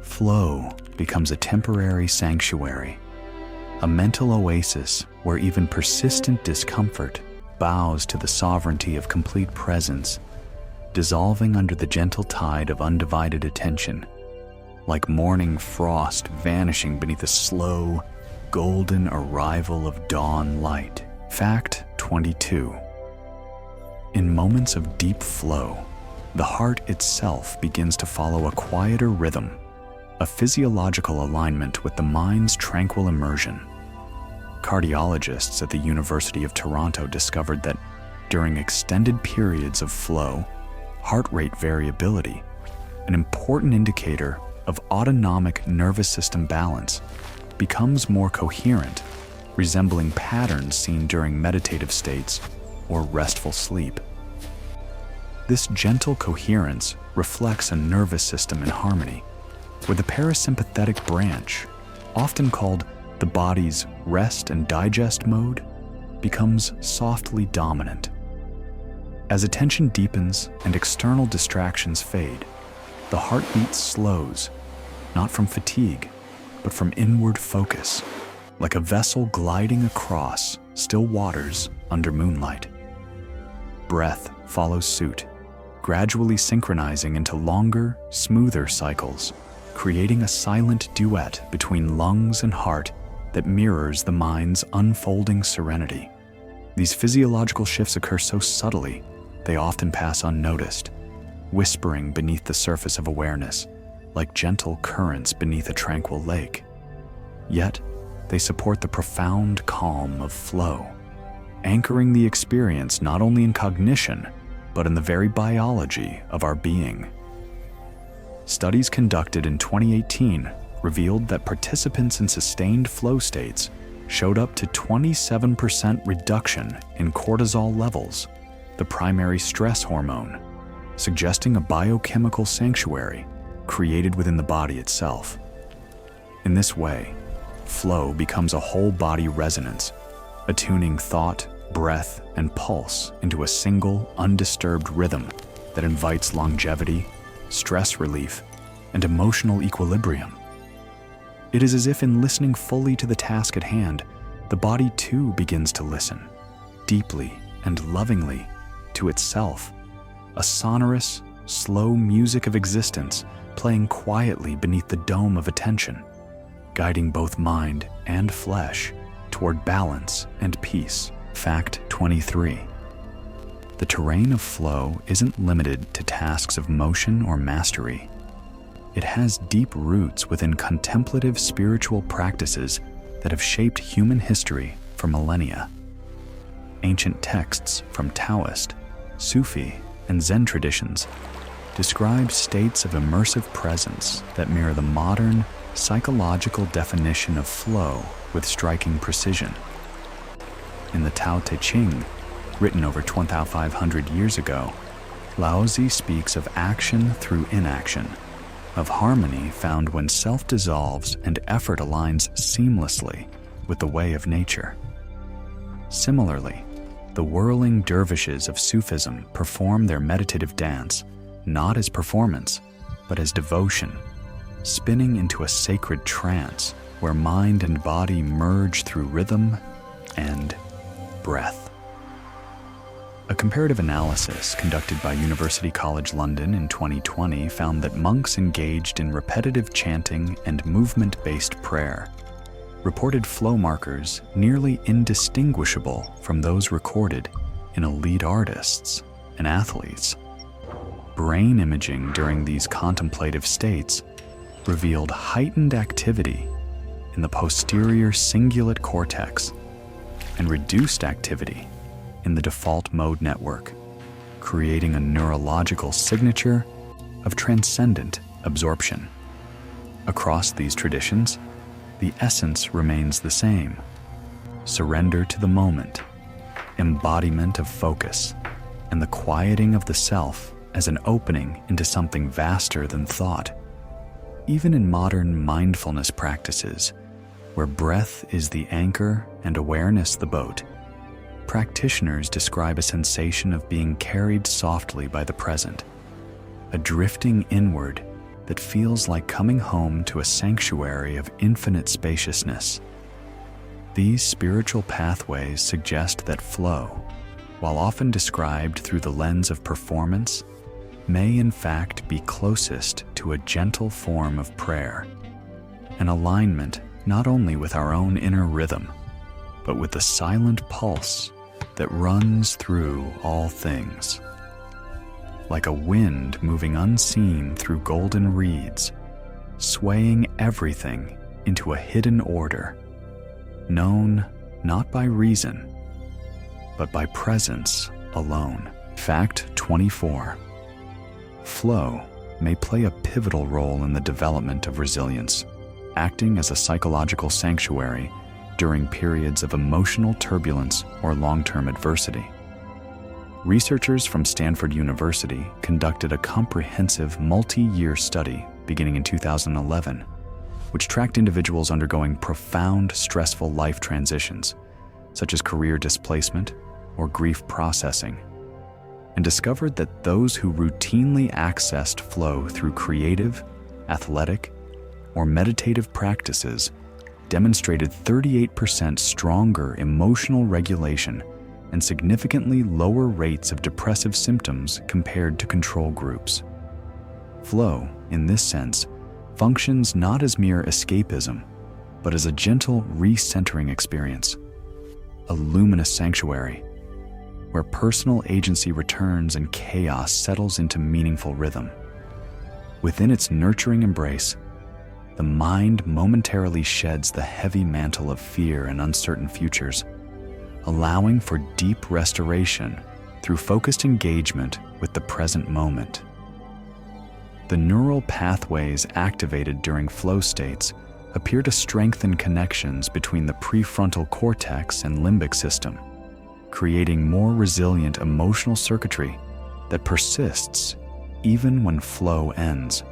flow becomes a temporary sanctuary, a mental oasis where even persistent discomfort bows to the sovereignty of complete presence, dissolving under the gentle tide of undivided attention, like morning frost vanishing beneath a slow, golden arrival of dawn light. Fact 22. In moments of deep flow, the heart itself begins to follow a quieter rhythm, a physiological alignment with the mind's tranquil immersion. Cardiologists at the University of Toronto discovered that during extended periods of flow, heart rate variability, an important indicator of autonomic nervous system balance, becomes more coherent, resembling patterns seen during meditative states or restful sleep. This gentle coherence reflects a nervous system in harmony, where the parasympathetic branch, often called the body's rest and digest mode, becomes softly dominant. As attention deepens and external distractions fade, the heartbeat slows, not from fatigue, but from inward focus, like a vessel gliding across still waters under moonlight. Breath follows suit, gradually synchronizing into longer, smoother cycles, creating a silent duet between lungs and heart that mirrors the mind's unfolding serenity. These physiological shifts occur so subtly, they often pass unnoticed, whispering beneath the surface of awareness, like gentle currents beneath a tranquil lake. Yet, they support the profound calm of flow, anchoring the experience not only in cognition, but in the very biology of our being. Studies conducted in 2018 revealed that participants in sustained flow states showed up to 27% reduction in cortisol levels, the primary stress hormone, suggesting a biochemical sanctuary created within the body itself. In this way, flow becomes a whole-body resonance, attuning thought, breath, and pulse into a single, undisturbed rhythm that invites longevity, stress relief, and emotional equilibrium. It is as if in listening fully to the task at hand, the body too begins to listen, deeply and lovingly, to itself, a sonorous, slow music of existence playing quietly beneath the dome of attention, guiding both mind and flesh toward balance and peace. Fact 23. The terrain of flow isn't limited to tasks of motion or mastery. It has deep roots within contemplative spiritual practices that have shaped human history for millennia. Ancient texts from Taoist, Sufi, and Zen traditions describe states of immersive presence that mirror the modern, psychological definition of flow with striking precision. In the Tao Te Ching, written over 2,500 years ago, Laozi speaks of action through inaction, of harmony found when self dissolves and effort aligns seamlessly with the way of nature. Similarly, the whirling dervishes of Sufism perform their meditative dance not as performance, but as devotion, spinning into a sacred trance where mind and body merge through rhythm and breath. A comparative analysis conducted by University College London in 2020 found that monks engaged in repetitive chanting and movement-based prayer reported flow markers nearly indistinguishable from those recorded in elite artists and athletes. Brain imaging during these contemplative states revealed heightened activity in the posterior cingulate cortex and reduced activity in the default mode network, creating a neurological signature of transcendent absorption. Across these traditions, the essence remains the same: surrender to the moment, embodiment of focus, and the quieting of the self as an opening into something vaster than thought. Even in modern mindfulness practices, where breath is the anchor and awareness the boat, practitioners describe a sensation of being carried softly by the present, a drifting inward that feels like coming home to a sanctuary of infinite spaciousness. These spiritual pathways suggest that flow, while often described through the lens of performance, may in fact be closest to a gentle form of prayer, an alignment not only with our own inner rhythm, but with the silent pulse that runs through all things. Like a wind moving unseen through golden reeds, swaying everything into a hidden order, known not by reason, but by presence alone. Fact 24. Flow may play a pivotal role in the development of resilience, acting as a psychological sanctuary during periods of emotional turbulence or long-term adversity. Researchers from Stanford University conducted a comprehensive multi-year study beginning in 2011, which tracked individuals undergoing profound stressful life transitions, such as career displacement or grief processing, and discovered that those who routinely accessed flow through creative, athletic, or meditative practices demonstrated 38% stronger emotional regulation and significantly lower rates of depressive symptoms compared to control groups. Flow, in this sense, functions not as mere escapism, but as a gentle recentering experience, a luminous sanctuary where personal agency returns and chaos settles into meaningful rhythm. Within its nurturing embrace, the mind momentarily sheds the heavy mantle of fear and uncertain futures, allowing for deep restoration through focused engagement with the present moment. The neural pathways activated during flow states appear to strengthen connections between the prefrontal cortex and limbic system, creating more resilient emotional circuitry that persists even when flow ends.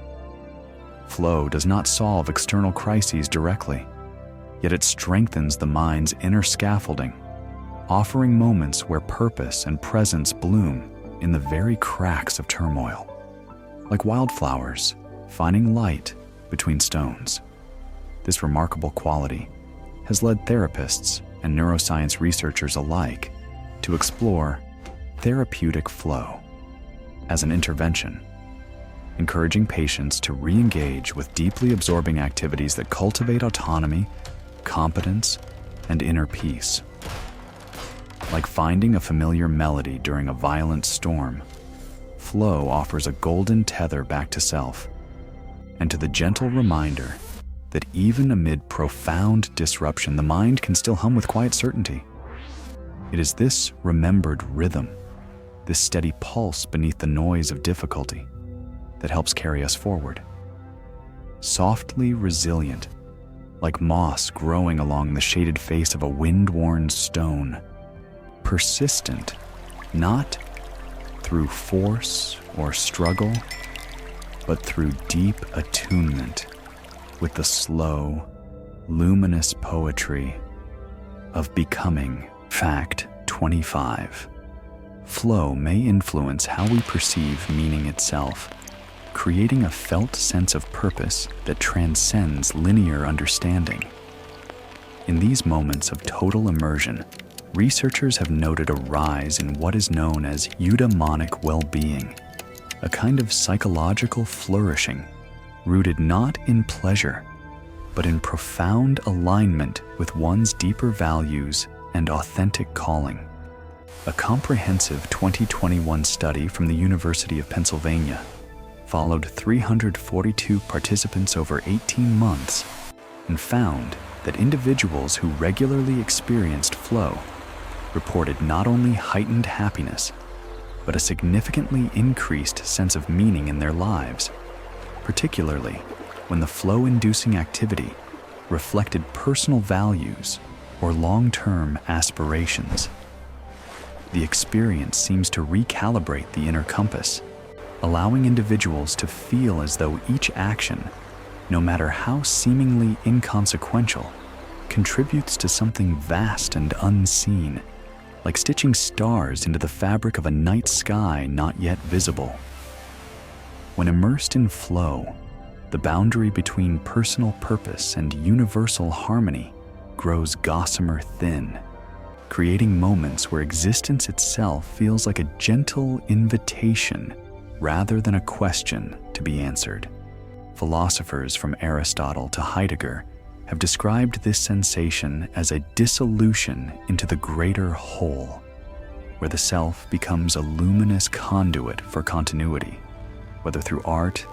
Flow does not solve external crises directly, yet it strengthens the mind's inner scaffolding, offering moments where purpose and presence bloom in the very cracks of turmoil, like wildflowers finding light between stones. This remarkable quality has led therapists and neuroscience researchers alike to explore therapeutic flow as an intervention, encouraging patients to re-engage with deeply absorbing activities that cultivate autonomy, competence, and inner peace. Like finding a familiar melody during a violent storm, flow offers a golden tether back to self and to the gentle reminder that even amid profound disruption, the mind can still hum with quiet certainty. It is this remembered rhythm, this steady pulse beneath the noise of difficulty, that helps carry us forward. Softly resilient, like moss growing along the shaded face of a wind-worn stone. Persistent, not through force or struggle, but through deep attunement with the slow, luminous poetry of becoming. Fact 25. Flow may influence how we perceive meaning itself, creating a felt sense of purpose that transcends linear understanding. In these moments of total immersion, researchers have noted a rise in what is known as eudaimonic well-being, a kind of psychological flourishing rooted not in pleasure, but in profound alignment with one's deeper values and authentic calling. A comprehensive 2021 study from the University of Pennsylvania followed 342 participants over 18 months and found that individuals who regularly experienced flow reported not only heightened happiness, but a significantly increased sense of meaning in their lives, particularly when the flow-inducing activity reflected personal values or long-term aspirations. The experience seems to recalibrate the inner compass, allowing individuals to feel as though each action, no matter how seemingly inconsequential, contributes to something vast and unseen, like stitching stars into the fabric of a night sky not yet visible. When immersed in flow, the boundary between personal purpose and universal harmony grows gossamer thin, creating moments where existence itself feels like a gentle invitation rather than a question to be answered. Philosophers from Aristotle to Heidegger have described this sensation as a dissolution into the greater whole, where the self becomes a luminous conduit for continuity, whether through art,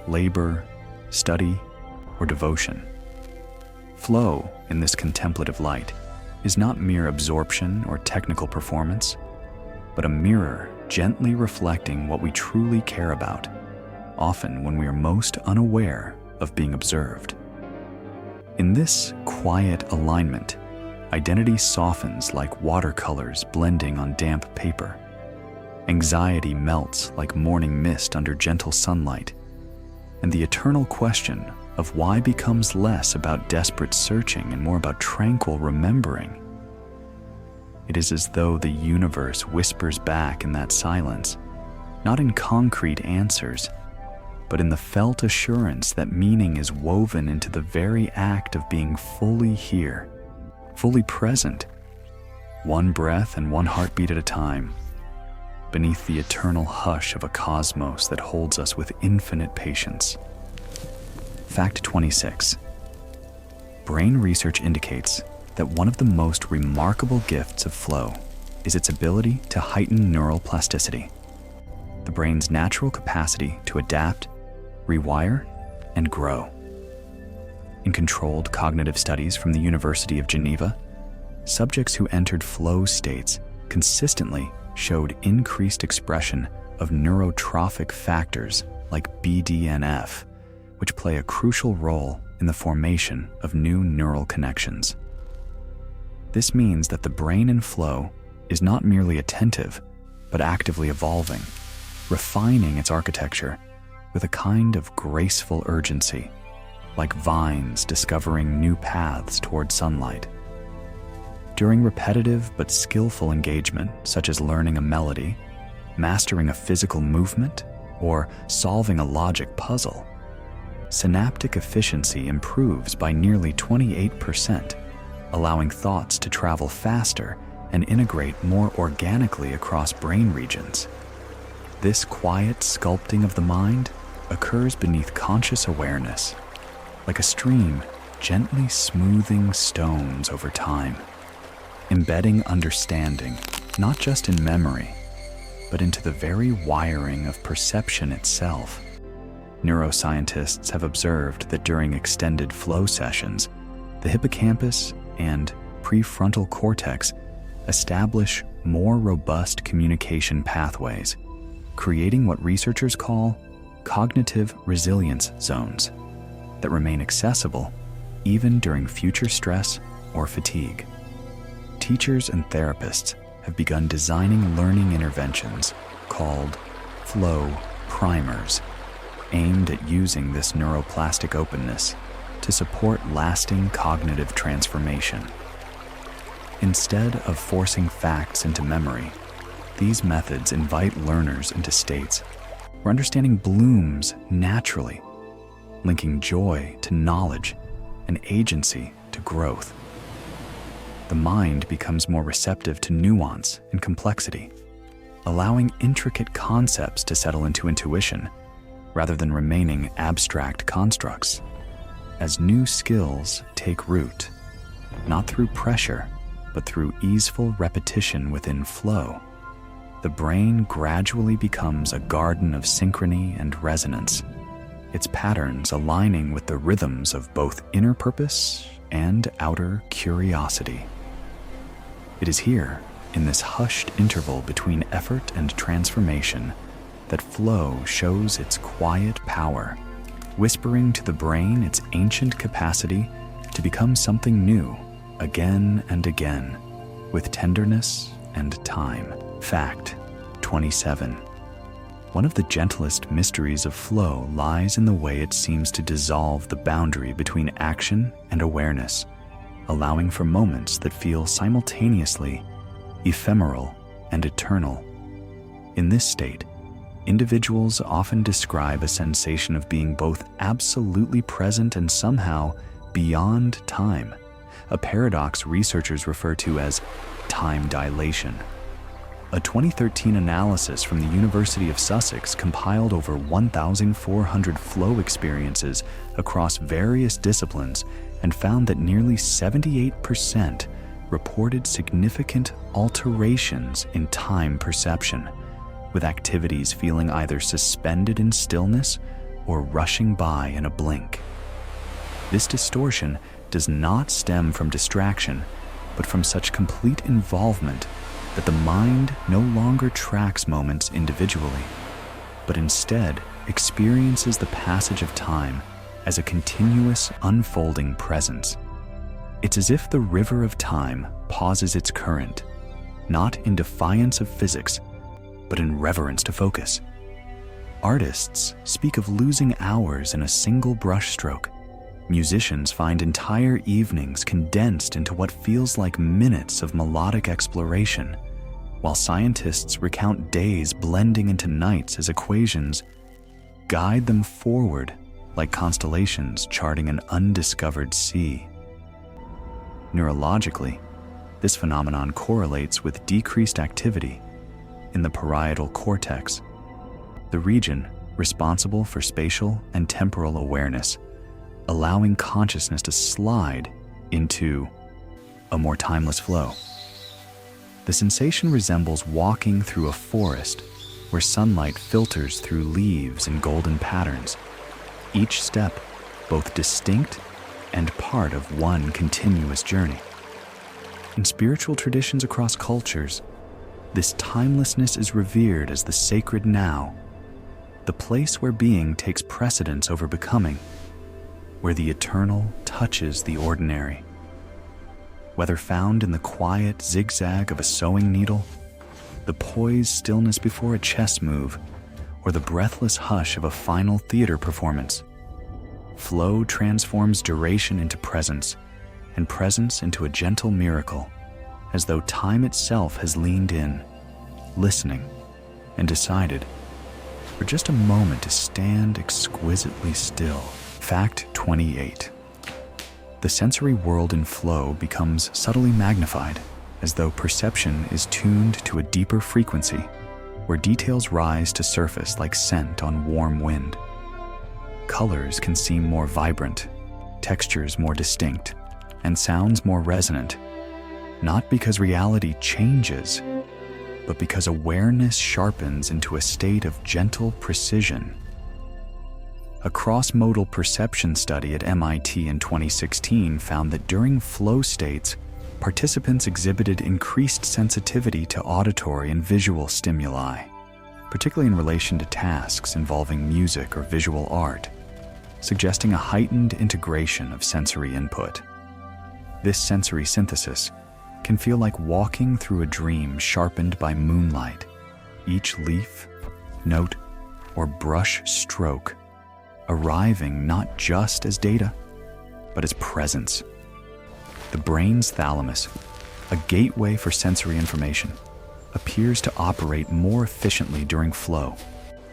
labor, study, or devotion. Flow, in this contemplative light, is not mere absorption or technical performance, but a mirror gently reflecting what we truly care about, often when we are most unaware of being observed. In this quiet alignment, identity softens like watercolors blending on damp paper. Anxiety melts like morning mist under gentle sunlight, and the eternal question of why becomes less about desperate searching and more about tranquil remembering. It is as though the universe whispers back in that silence, not in concrete answers, but in the felt assurance that meaning is woven into the very act of being fully here, fully present, one breath and one heartbeat at a time, beneath the eternal hush of a cosmos that holds us with infinite patience. Fact 26. Brain research indicates that one of the most remarkable gifts of flow is its ability to heighten neural plasticity, the brain's natural capacity to adapt, rewire, and grow. In controlled cognitive studies from the University of Geneva, subjects who entered flow states consistently showed increased expression of neurotrophic factors like BDNF, which play a crucial role in the formation of new neural connections. This means that the brain in flow is not merely attentive, but actively evolving, refining its architecture with a kind of graceful urgency, like vines discovering new paths toward sunlight. During repetitive but skillful engagement, such as learning a melody, mastering a physical movement, or solving a logic puzzle, synaptic efficiency improves by nearly 28%, allowing thoughts to travel faster and integrate more organically across brain regions. This quiet sculpting of the mind occurs beneath conscious awareness, like a stream gently smoothing stones over time, embedding understanding not just in memory, but into the very wiring of perception itself. Neuroscientists have observed that during extended flow sessions, the hippocampus and prefrontal cortex establish more robust communication pathways, creating what researchers call cognitive resilience zones that remain accessible even during future stress or fatigue. Teachers and therapists have begun designing learning interventions called flow primers, aimed at using this neuroplastic openness to support lasting cognitive transformation. Instead of forcing facts into memory, these methods invite learners into states where understanding blooms naturally, linking joy to knowledge and agency to growth. The mind becomes more receptive to nuance and complexity, allowing intricate concepts to settle into intuition rather than remaining abstract constructs. As new skills take root, not through pressure, but through easeful repetition within flow, the brain gradually becomes a garden of synchrony and resonance, its patterns aligning with the rhythms of both inner purpose and outer curiosity. It is here, in this hushed interval between effort and transformation, that flow shows its quiet power, whispering to the brain its ancient capacity to become something new again and again, with tenderness and time. Fact 27. One of the gentlest mysteries of flow lies in the way it seems to dissolve the boundary between action and awareness, allowing for moments that feel simultaneously ephemeral and eternal. In this state, individuals often describe a sensation of being both absolutely present and somehow beyond time, a paradox researchers refer to as time dilation. A 2013 analysis from the University of Sussex compiled over 1,400 flow experiences across various disciplines and found that nearly 78% reported significant alterations in time perception, with activities feeling either suspended in stillness or rushing by in a blink. This distortion does not stem from distraction, but from such complete involvement that the mind no longer tracks moments individually, but instead experiences the passage of time as a continuous unfolding presence. It's as if the river of time pauses its current, not in defiance of physics, but in reverence to focus. Artists speak of losing hours in a single brushstroke. Musicians find entire evenings condensed into what feels like minutes of melodic exploration, while scientists recount days blending into nights as equations guide them forward like constellations charting an undiscovered sea. Neurologically, this phenomenon correlates with decreased activity in the parietal cortex, the region responsible for spatial and temporal awareness, allowing consciousness to slide into a more timeless flow. The sensation resembles walking through a forest where sunlight filters through leaves in golden patterns, each step both distinct and part of one continuous journey. In spiritual traditions across cultures, this timelessness is revered as the sacred now, the place where being takes precedence over becoming, where the eternal touches the ordinary. Whether found in the quiet zigzag of a sewing needle, the poised stillness before a chess move, or the breathless hush of a final theater performance, flow transforms duration into presence, and presence into a gentle miracle, as though time itself has leaned in, listening, and decided for just a moment to stand exquisitely still. Fact 28. The sensory world in flow becomes subtly magnified, as though perception is tuned to a deeper frequency, where details rise to surface like scent on warm wind. Colors can seem more vibrant, textures more distinct, and sounds more resonant, not because reality changes, but because awareness sharpens into a state of gentle precision. A cross-modal perception study at MIT in 2016 found that during flow states, participants exhibited increased sensitivity to auditory and visual stimuli, particularly in relation to tasks involving music or visual art, suggesting a heightened integration of sensory input. This sensory synthesis can feel like walking through a dream sharpened by moonlight, each leaf, note, or brush stroke arriving not just as data, but as presence. The brain's thalamus, a gateway for sensory information, appears to operate more efficiently during flow,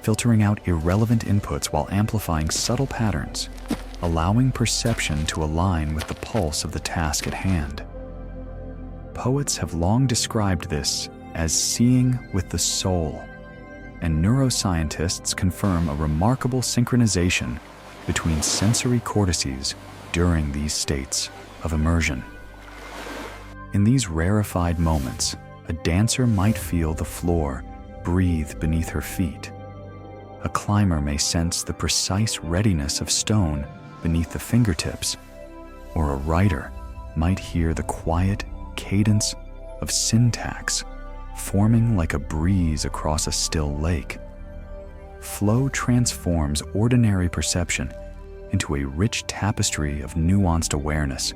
filtering out irrelevant inputs while amplifying subtle patterns, allowing perception to align with the pulse of the task at hand. Poets have long described this as seeing with the soul, and neuroscientists confirm a remarkable synchronization between sensory cortices during these states of immersion. In these rarefied moments, a dancer might feel the floor breathe beneath her feet. A climber may sense the precise readiness of stone beneath the fingertips, or a writer might hear the quiet cadence of syntax forming like a breeze across a still lake. Flow transforms ordinary perception into a rich tapestry of nuanced awareness,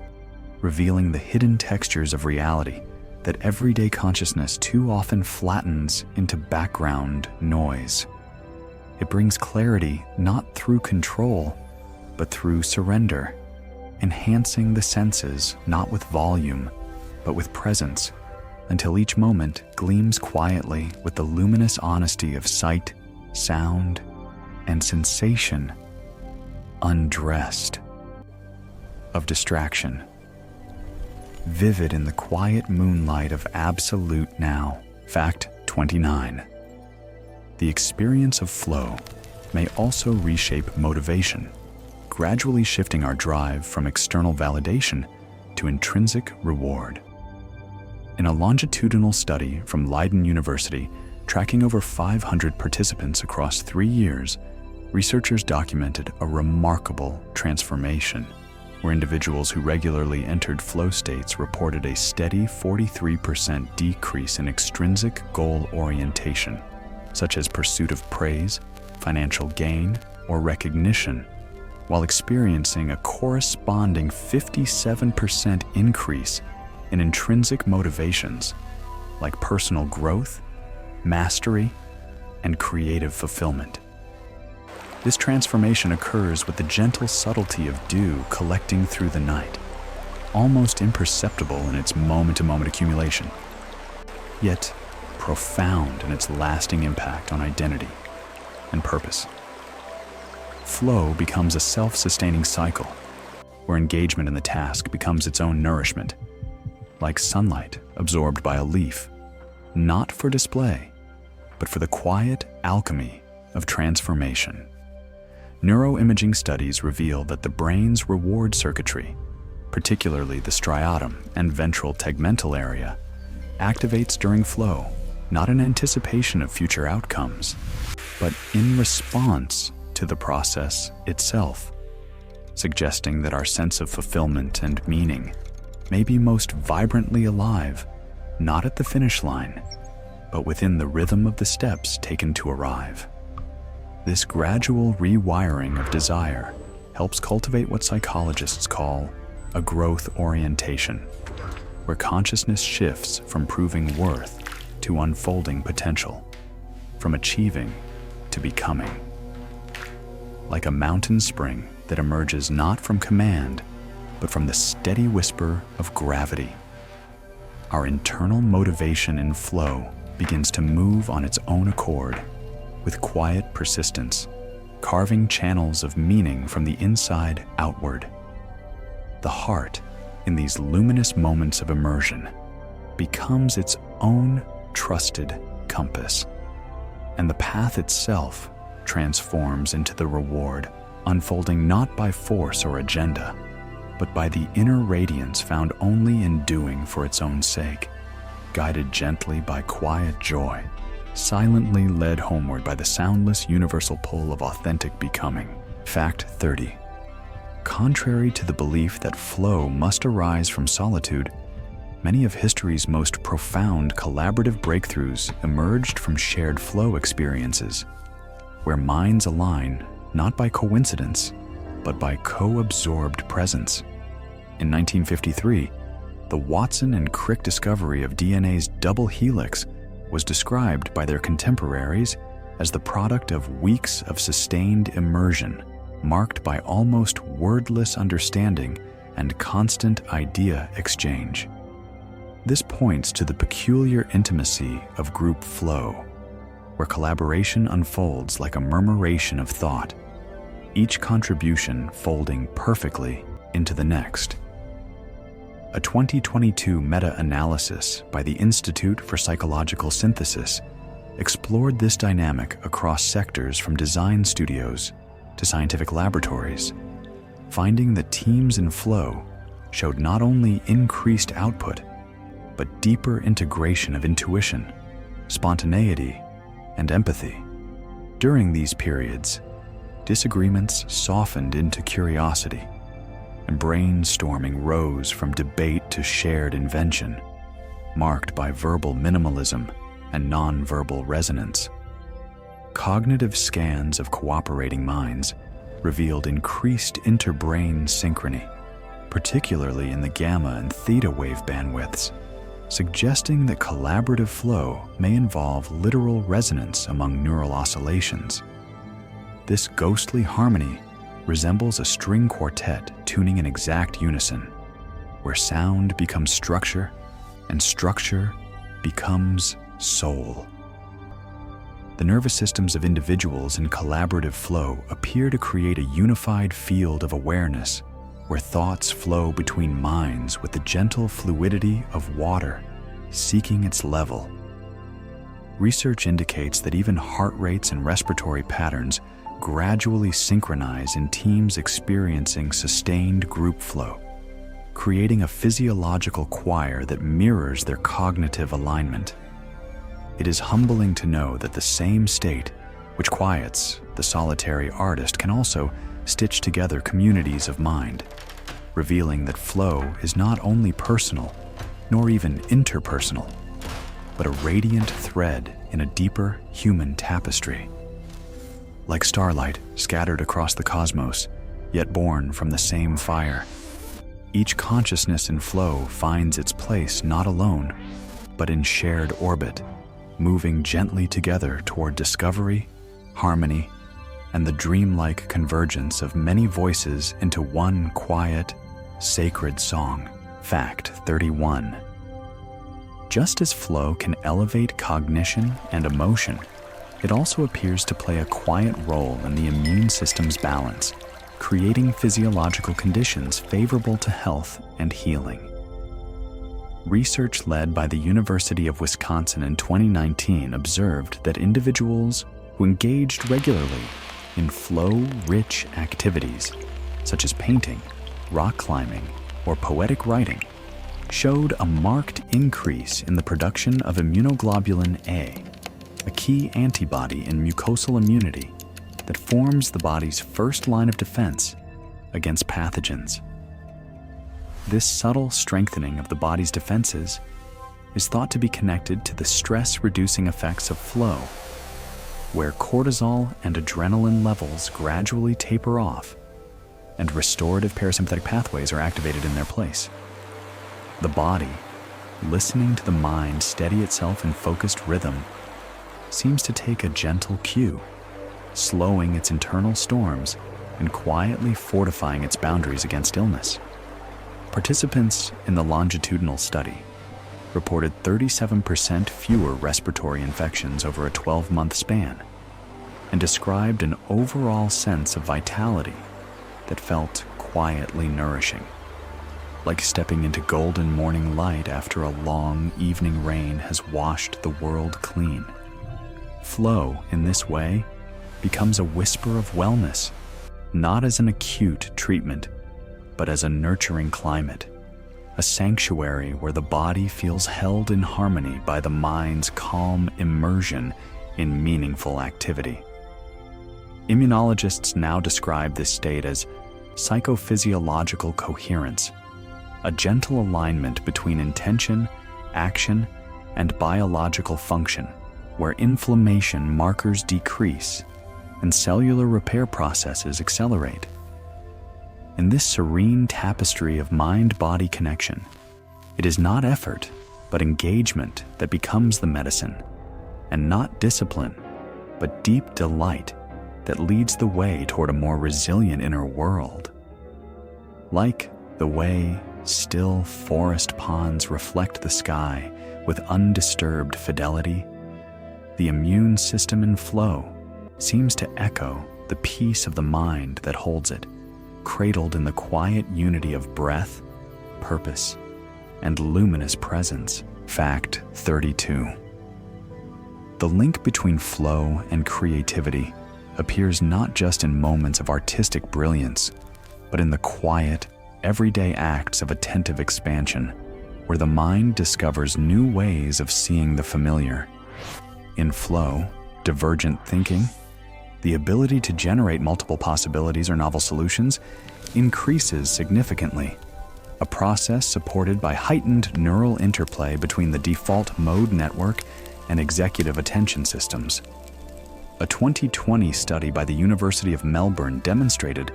revealing the hidden textures of reality that everyday consciousness too often flattens into background noise. It brings clarity not through control, but through surrender, enhancing the senses not with volume, but with presence, until each moment gleams quietly with the luminous honesty of sight, sound, and sensation, undressed of distraction, vivid in the quiet moonlight of absolute now. Fact 29. The experience of flow may also reshape motivation, gradually shifting our drive from external validation to intrinsic reward. In a longitudinal study from Leiden University, tracking over 500 participants across 3 years, researchers documented a remarkable transformation, where individuals who regularly entered flow states reported a steady 43% decrease in extrinsic goal orientation, such as pursuit of praise, financial gain, or recognition, while experiencing a corresponding 57% increase in intrinsic motivations like personal growth, mastery, and creative fulfillment. This transformation occurs with the gentle subtlety of dew collecting through the night, almost imperceptible in its moment-to-moment accumulation, yet profound in its lasting impact on identity and purpose. flow becomes a self-sustaining cycle, where engagement in the task becomes its own nourishment, like sunlight absorbed by a leaf, not for display, but for the quiet alchemy of transformation. Neuroimaging studies reveal that the brain's reward circuitry, particularly the striatum and ventral tegmental area, activates during flow, not in anticipation of future outcomes, but in response to the process itself, suggesting that our sense of fulfillment and meaning may be most vibrantly alive, not at the finish line, but within the rhythm of the steps taken to arrive. This gradual rewiring of desire helps cultivate what psychologists call a growth orientation, where consciousness shifts from proving worth to unfolding potential, from achieving to becoming. Like a mountain spring that emerges not from command, but from the steady whisper of gravity. Our internal motivation in flow begins to move on its own accord, with quiet persistence, carving channels of meaning from the inside outward. The heart, in these luminous moments of immersion, becomes its own trusted compass, and the path itself transforms into the reward, unfolding not by force or agenda, but by the inner radiance found only in doing for its own sake, guided gently by quiet joy, silently led homeward by the soundless universal pull of authentic becoming. Fact 30. Contrary to the belief that flow must arise from solitude, many of history's most profound collaborative breakthroughs emerged from shared flow experiences, where minds align not by coincidence, but by co-absorbed presence. In 1953, the Watson and Crick discovery of DNA's double helix was described by their contemporaries as the product of weeks of sustained immersion, marked by almost wordless understanding and constant idea exchange. This points to the peculiar intimacy of group flow, where collaboration unfolds like a murmuration of thought, each contribution folding perfectly into the next. A 2022 meta-analysis by the Institute for Psychological Synthesis explored this dynamic across sectors from design studios to scientific laboratories, finding that teams in flow showed not only increased output, but deeper integration of intuition, spontaneity, and empathy. During these periods, disagreements softened into curiosity, and brainstorming rose from debate to shared invention, marked by verbal minimalism and non-verbal resonance. Cognitive scans of cooperating minds revealed increased interbrain synchrony, particularly in the gamma and theta wave bandwidths, suggesting that collaborative flow may involve literal resonance among neural oscillations. This ghostly harmony resembles a string quartet tuning in exact unison, where sound becomes structure and structure becomes soul. The nervous systems of individuals in collaborative flow appear to create a unified field of awareness, where thoughts flow between minds with the gentle fluidity of water seeking its level. Research indicates that even heart rates and respiratory patterns gradually synchronize in teams experiencing sustained group flow, creating a physiological choir that mirrors their cognitive alignment. It is humbling to know that the same state, which quiets the solitary artist, can also stitch together communities of mind, revealing that flow is not only personal, nor even interpersonal, but a radiant thread in a deeper human tapestry. Like starlight scattered across the cosmos, yet born from the same fire, each consciousness in flow finds its place not alone, but in shared orbit, moving gently together toward discovery, harmony, and the dreamlike convergence of many voices into one quiet, sacred song. Fact 31. Just as flow can elevate cognition and emotion, it also appears to play a quiet role in the immune system's balance, creating physiological conditions favorable to health and healing. Research led by the University of Wisconsin in 2019 observed that individuals who engaged regularly in flow-rich activities, such as painting, rock climbing, or poetic writing, showed a marked increase in the production of immunoglobulin A, a key antibody in mucosal immunity that forms the body's first line of defense against pathogens. This subtle strengthening of the body's defenses is thought to be connected to the stress-reducing effects of flow, where cortisol and adrenaline levels gradually taper off and restorative parasympathetic pathways are activated in their place. The body, listening to the mind steady itself in focused rhythm, seems to take a gentle cue, slowing its internal storms and quietly fortifying its boundaries against illness. Participants in the longitudinal study reported 37% fewer respiratory infections over a 12-month span and described an overall sense of vitality that felt quietly nourishing, like stepping into golden morning light after a long evening rain has washed the world clean. Flow, in this way, becomes a whisper of wellness, not as an acute treatment, but as a nurturing climate, a sanctuary where the body feels held in harmony by the mind's calm immersion in meaningful activity. Immunologists now describe this state as psychophysiological coherence, a gentle alignment between intention, action, and biological function, where inflammation markers decrease and cellular repair processes accelerate. In this serene tapestry of mind-body connection, it is not effort, but engagement that becomes the medicine, and not discipline, but deep delight that leads the way toward a more resilient inner world. Like the way still forest ponds reflect the sky with undisturbed fidelity, the immune system in flow seems to echo the peace of the mind that holds it, cradled in the quiet unity of breath, purpose, and luminous presence. Fact 32. The link between flow and creativity appears not just in moments of artistic brilliance, but in the quiet, everyday acts of attentive expansion, where the mind discovers new ways of seeing the familiar. In flow, divergent thinking, the ability to generate multiple possibilities or novel solutions increases significantly, a process supported by heightened neural interplay between the default mode network and executive attention systems. A 2020 study by the University of Melbourne demonstrated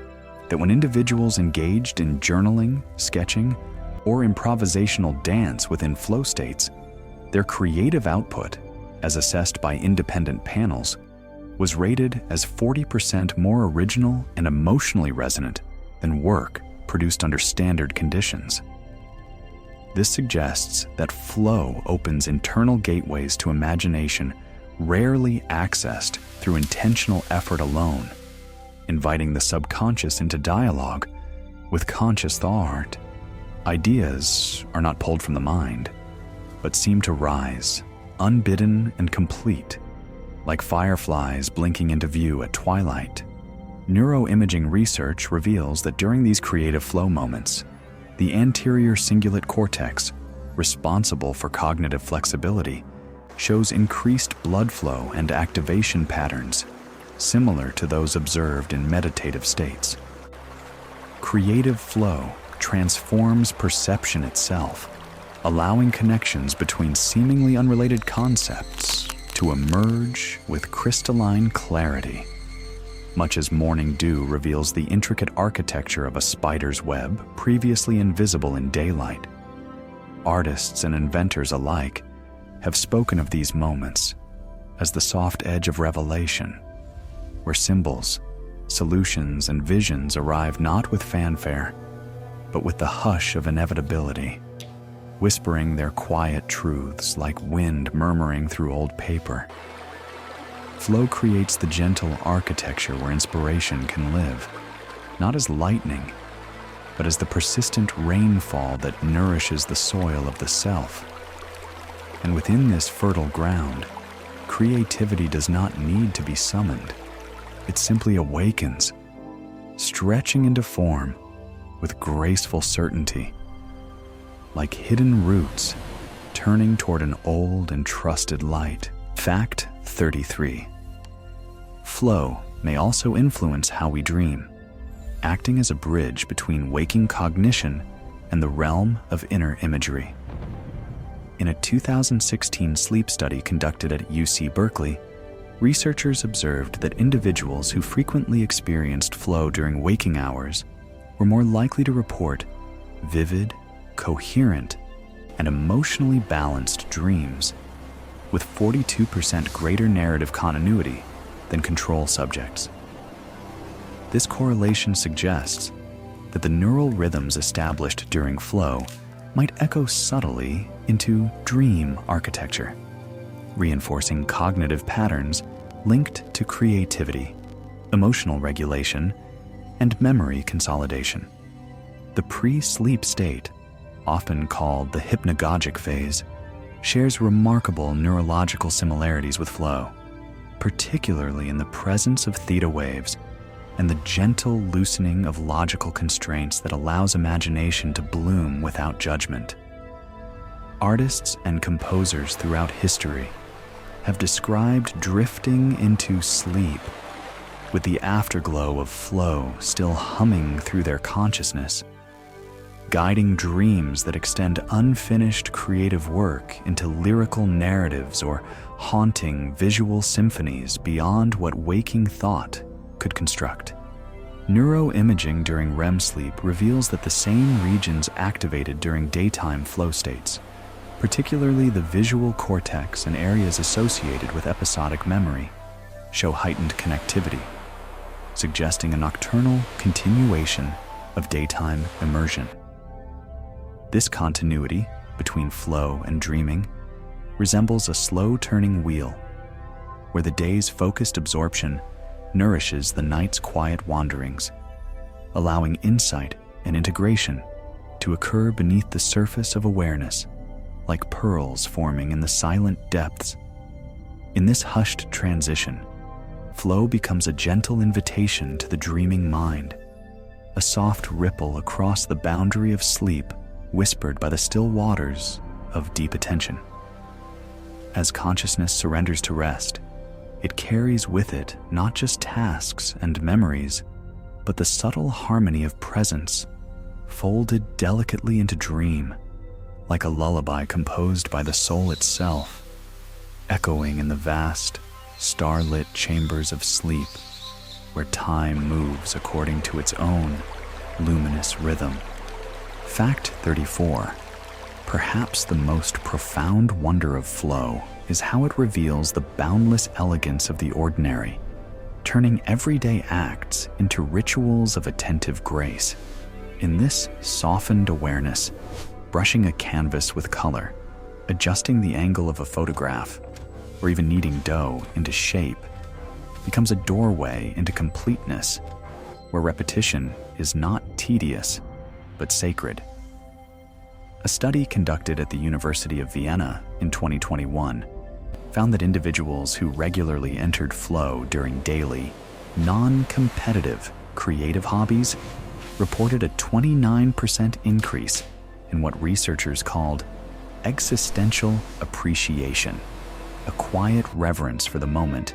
that when individuals engaged in journaling, sketching, or improvisational dance within flow states, their creative output, as assessed by independent panels, was rated as 40% more original and emotionally resonant than work produced under standard conditions. This suggests that flow opens internal gateways to imagination rarely accessed through intentional effort alone, inviting the subconscious into dialogue with conscious thought. Ideas are not pulled from the mind, but seem to rise, unbidden and complete, like fireflies blinking into view at twilight. Neuroimaging research reveals that during these creative flow moments, the anterior cingulate cortex, responsible for cognitive flexibility, shows increased blood flow and activation patterns similar to those observed in meditative states. Creative flow transforms perception itself, allowing connections between seemingly unrelated concepts to emerge with crystalline clarity. Much as morning dew reveals the intricate architecture of a spider's web previously invisible in daylight, artists and inventors alike have spoken of these moments as the soft edge of revelation, where symbols, solutions, and visions arrive not with fanfare, but with the hush of inevitability, whispering their quiet truths like wind murmuring through old paper. Flow creates the gentle architecture where inspiration can live, not as lightning, but as the persistent rainfall that nourishes the soil of the self. And within this fertile ground, creativity does not need to be summoned. It simply awakens, stretching into form with graceful certainty, like hidden roots turning toward an old and trusted light. Fact 33. Flow may also influence how we dream, acting as a bridge between waking cognition and the realm of inner imagery. In a 2016 sleep study conducted at UC Berkeley, researchers observed that individuals who frequently experienced flow during waking hours were more likely to report vivid, coherent, and emotionally balanced dreams, with 42% greater narrative continuity than control subjects. This correlation suggests that the neural rhythms established during flow might echo subtly into dream architecture, reinforcing cognitive patterns linked to creativity, emotional regulation, and memory consolidation. The pre-sleep state, often called the hypnagogic phase, shares remarkable neurological similarities with flow, particularly in the presence of theta waves and the gentle loosening of logical constraints that allows imagination to bloom without judgment. Artists and composers throughout history have described drifting into sleep, with the afterglow of flow still humming through their consciousness, guiding dreams that extend unfinished creative work into lyrical narratives or haunting visual symphonies beyond what waking thought could construct. Neuroimaging during REM sleep reveals that the same regions activated during daytime flow states, particularly the visual cortex and areas associated with episodic memory, show heightened connectivity, suggesting a nocturnal continuation of daytime immersion. This continuity between flow and dreaming resembles a slow-turning wheel, where the day's focused absorption nourishes the night's quiet wanderings, allowing insight and integration to occur beneath the surface of awareness, like pearls forming in the silent depths. In this hushed transition, flow becomes a gentle invitation to the dreaming mind, a soft ripple across the boundary of sleep whispered by the still waters of deep attention. As consciousness surrenders to rest, it carries with it not just tasks and memories, but the subtle harmony of presence, folded delicately into dream, like a lullaby composed by the soul itself, echoing in the vast, starlit chambers of sleep, where time moves according to its own luminous rhythm. Fact 34. Perhaps the most profound wonder of flow is how it reveals the boundless elegance of the ordinary, turning everyday acts into rituals of attentive grace. In this softened awareness, brushing a canvas with color, adjusting the angle of a photograph, or even kneading dough into shape becomes a doorway into completeness, where repetition is not tedious, but sacred. A study conducted at the University of Vienna in 2021 found that individuals who regularly entered flow during daily, non-competitive creative hobbies reported a 29% increase in what researchers called existential appreciation, a quiet reverence for the moment,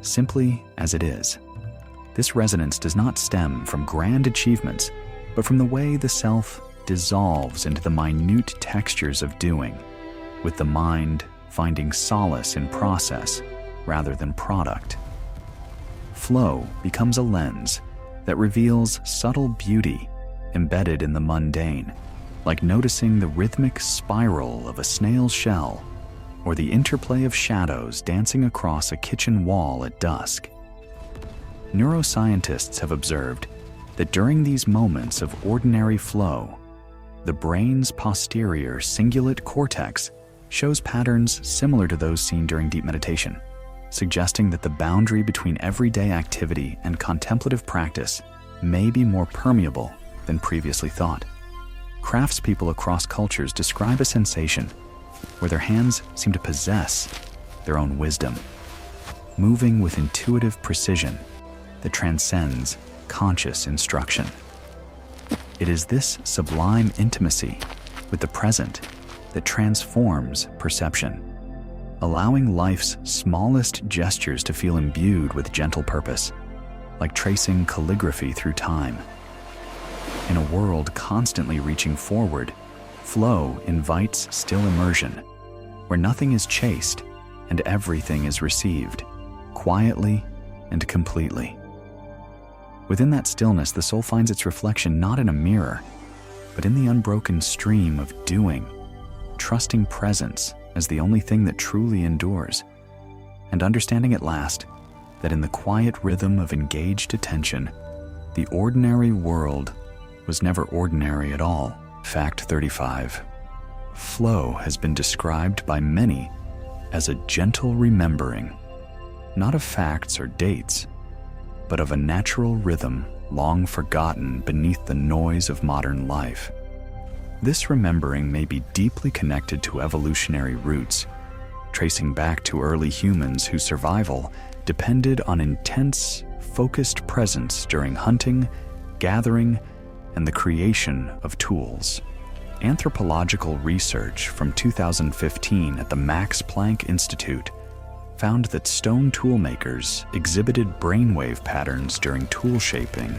simply as it is. This resonance does not stem from grand achievements, but from the way the self dissolves into the minute textures of doing, with the mind finding solace in process rather than product. Flow becomes a lens that reveals subtle beauty embedded in the mundane, like noticing the rhythmic spiral of a snail's shell or the interplay of shadows dancing across a kitchen wall at dusk. Neuroscientists have observed that during these moments of ordinary flow, the brain's posterior cingulate cortex shows patterns similar to those seen during deep meditation, suggesting that the boundary between everyday activity and contemplative practice may be more permeable than previously thought. Craftspeople across cultures describe a sensation where their hands seem to possess their own wisdom, moving with intuitive precision that transcends conscious instruction. It is this sublime intimacy with the present that transforms perception, allowing life's smallest gestures to feel imbued with gentle purpose, like tracing calligraphy through time. In a world constantly reaching forward, flow invites still immersion, where nothing is chased and everything is received, quietly and completely. Within that stillness, the soul finds its reflection not in a mirror, but in the unbroken stream of doing, trusting presence as the only thing that truly endures, and understanding at last that in the quiet rhythm of engaged attention, the ordinary world was never ordinary at all. Fact 35. Flow has been described by many as a gentle remembering, not of facts or dates, but of a natural rhythm long forgotten beneath the noise of modern life. This remembering may be deeply connected to evolutionary roots, tracing back to early humans whose survival depended on intense, focused presence during hunting, gathering, and the creation of tools. Anthropological research from 2015 at the Max Planck Institute found that stone toolmakers exhibited brainwave patterns during tool shaping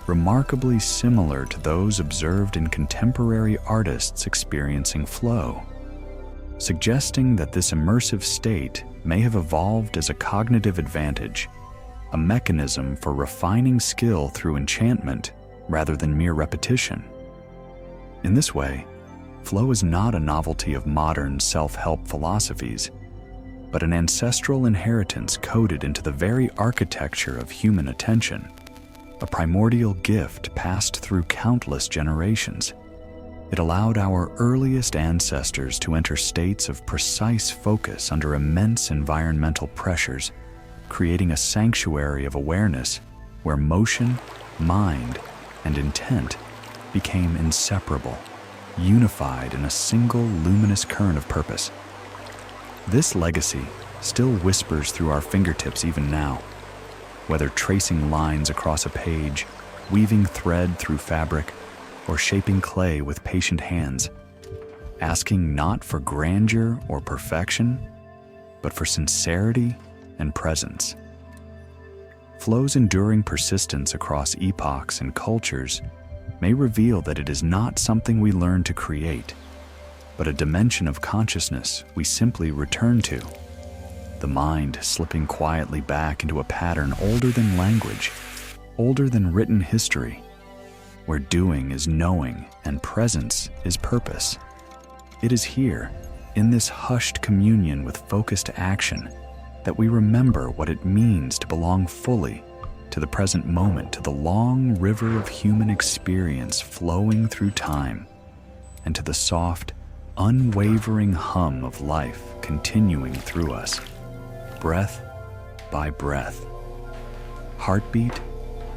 remarkably similar to those observed in contemporary artists experiencing flow, suggesting that this immersive state may have evolved as a cognitive advantage, a mechanism for refining skill through enchantment rather than mere repetition. In this way, flow is not a novelty of modern self-help philosophies, but an ancestral inheritance coded into the very architecture of human attention, a primordial gift passed through countless generations. It allowed our earliest ancestors to enter states of precise focus under immense environmental pressures, creating a sanctuary of awareness where motion, mind, and intent became inseparable, unified in a single luminous current of purpose. This legacy still whispers through our fingertips even now, whether tracing lines across a page, weaving thread through fabric, or shaping clay with patient hands, asking not for grandeur or perfection, but for sincerity and presence. Flow's enduring persistence across epochs and cultures may reveal that it is not something we learn to create, but a dimension of consciousness we simply return to. The mind slipping quietly back into a pattern older than language, older than written history, where doing is knowing and presence is purpose. It is here, in this hushed communion with focused action, that we remember what it means to belong fully to the present moment, to the long river of human experience flowing through time, and to the soft, unwavering hum of life continuing through us, breath by breath, heartbeat